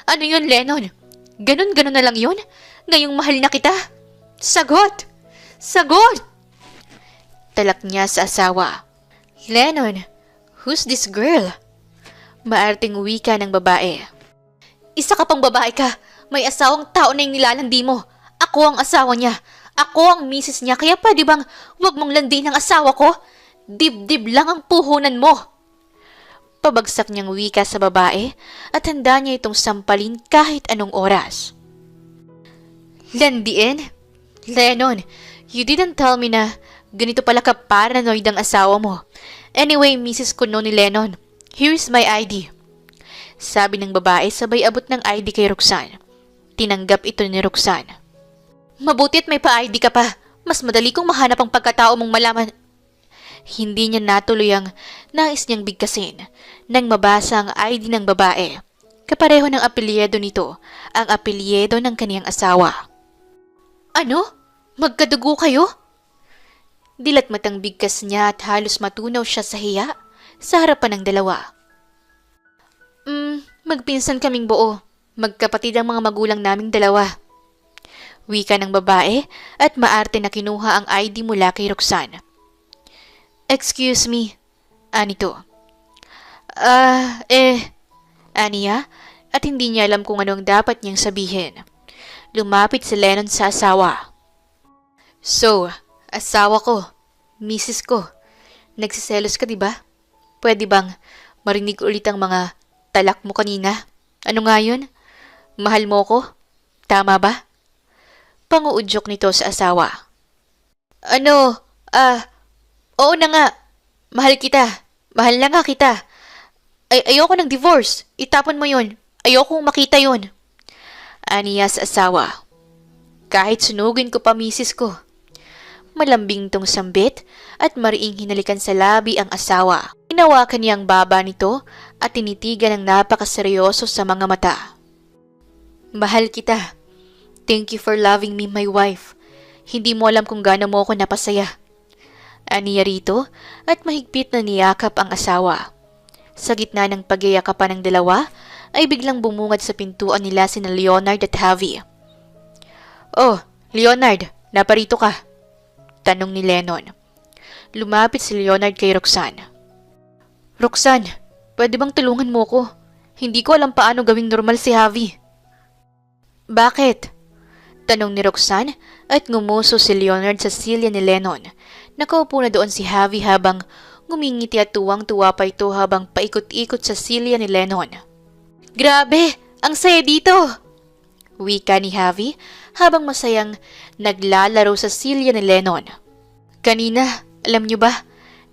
Ano yun, Lennon? Ganon-ganon na lang yun? Ngayong mahal na kita? Sagot! Sagot! Talak niya sa asawa. Lennon, who's this girl? Maarting wika ng babae. Isa ka pang babae ka. May asawang tao na yung nilalandi mo. Ako ang asawa niya. Ako ang misis niya. Kaya pwede bang huwag mong landiin ang asawa ko? Dibdib lang ang puhunan mo. Pabagsak niyang wika sa babae at handa niya itong sampalin kahit anong oras. Landiin? Lennon, you didn't tell me na ganito pala ka paranoid ang asawa mo. Anyway, Mrs. Kuno ni Lennon, here's my ID. Sabi ng babae sabay abot ng ID kay Roxanne. Tinanggap ito ni Roxanne. Mabutit may pa-ID ka pa. Mas madali kong mahanap ang pagkatao mong malaman. Hindi niya natuloy ang nais niyang bigkasin nang mabasa ang ID ng babae. Kapareho ng apelyido nito, ang apelyido ng kaniyang asawa. Ano? Magkadugo kayo? Dilat matang bigkas niya at halos matunaw siya sa hiya sa harapan ng dalawa. Magpinsan kaming buo. Magkapatid ang mga magulang naming dalawa. Wika ng babae at maarte na kinuha ang ID mula kay Roxanne. Excuse me, anito. Aniya at hindi niya alam kung anong dapat niyang sabihin. Lumapit si Lennon sa asawa. So, asawa ko, misis ko, nagsiselos ka diba? Pwede bang marinig ulit ang mga talak mo kanina? Ano nga yun? Mahal mo ko? Tama ba? Panguudyok nito sa asawa. Oo na nga. Mahal kita. Mahal na nga kita. Ayoko ng divorce. Itapon mo yun. Ayokong makita yun. Aniya sa asawa. Kahit sunugin ko pa misis ko. Malambing tong sambit at mariing hinalikan sa labi ang asawa. Hinawakan niya ang baba nito at tinitigan ng napakaseryoso sa mga mata. Mahal kita. Thank you for loving me, my wife. Hindi mo alam kung gaano mo ako napasaya. Aniya rito at mahigpit na niyakap ang asawa. Sa gitna ng pagyayakapan ng dalawa, ay biglang bumungad sa pintuan nila sina Leonard at Javi. Oh, Leonard, naparito ka? Tanong ni Lennon. Lumapit si Leonard kay Roxanne. Roxanne, pwede bang tulungan mo ko? Hindi ko alam paano gawing normal si Javi. Bakit? Tanong ni Roxanne at ngumuso si Leonard sa silya ni Lennon. Nakaupo na doon si Javi habang ngumingiti at tuwang-tuwa pa ito habang paikot-ikot sa silya ni Lennon. Grabe! Ang saya dito! Wika ni Javi habang masayang naglalaro sa silya ni Lennon. Kanina, alam niyo ba,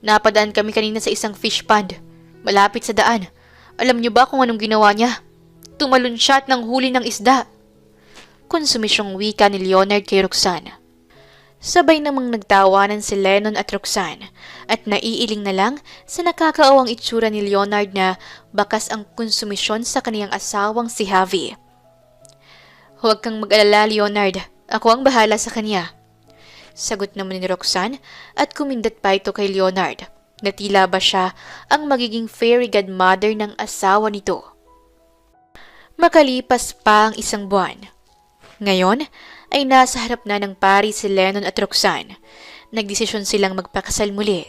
napadaan kami kanina sa isang fish pond, malapit sa daan. Alam niyo ba kung anong ginawa niya? Tumalon siya at nanghuli ng isda. Konsumisyong wika ni Leonard kay Roxanne. Sabay namang nagtawanan si Lennon at Roxanne at naiiling na lang sa nakakaawang itsura ni Leonard na bakas ang konsumisyon sa kaniyang asawang si Javi. Huwag kang mag-alala, Leonard. Ako ang bahala sa kanya. Sagot naman ni Roxanne at kumindat pa ito kay Leonard na tila ba siya ang magiging fairy godmother ng asawa nito. Makalipas pa ang isang buwan. Ngayon ay nasa harap na ng pari si Lennon at Roxanne. Nagdesisyon silang magpakasal muli.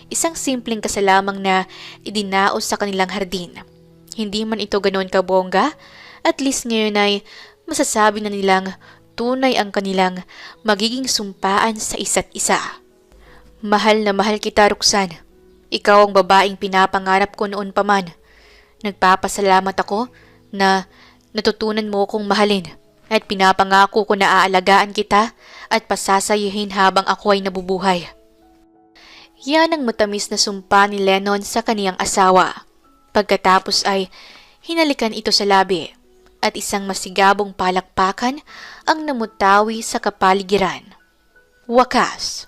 Isang simpleng kasal lamang na idinaos sa kanilang hardin. Hindi man ito ganoon kabongga, at least ngayon ay masasabi na nilang tunay ang kanilang magiging sumpaan sa isa't isa. Mahal na mahal kita, Roxanne. Ikaw ang babaeng pinapangarap ko noon pa man. Nagpapasalamat ako na natutunan mo kong mahalin at pinapangako ko na aalagaan kita at pasasayahin habang ako ay nabubuhay. Yan ang matamis na sumpa ni Lennon sa kaniyang asawa. Pagkatapos ay hinalikan ito sa labi at isang masigabong palakpakan ang namutawi sa kapaligiran. Wakas.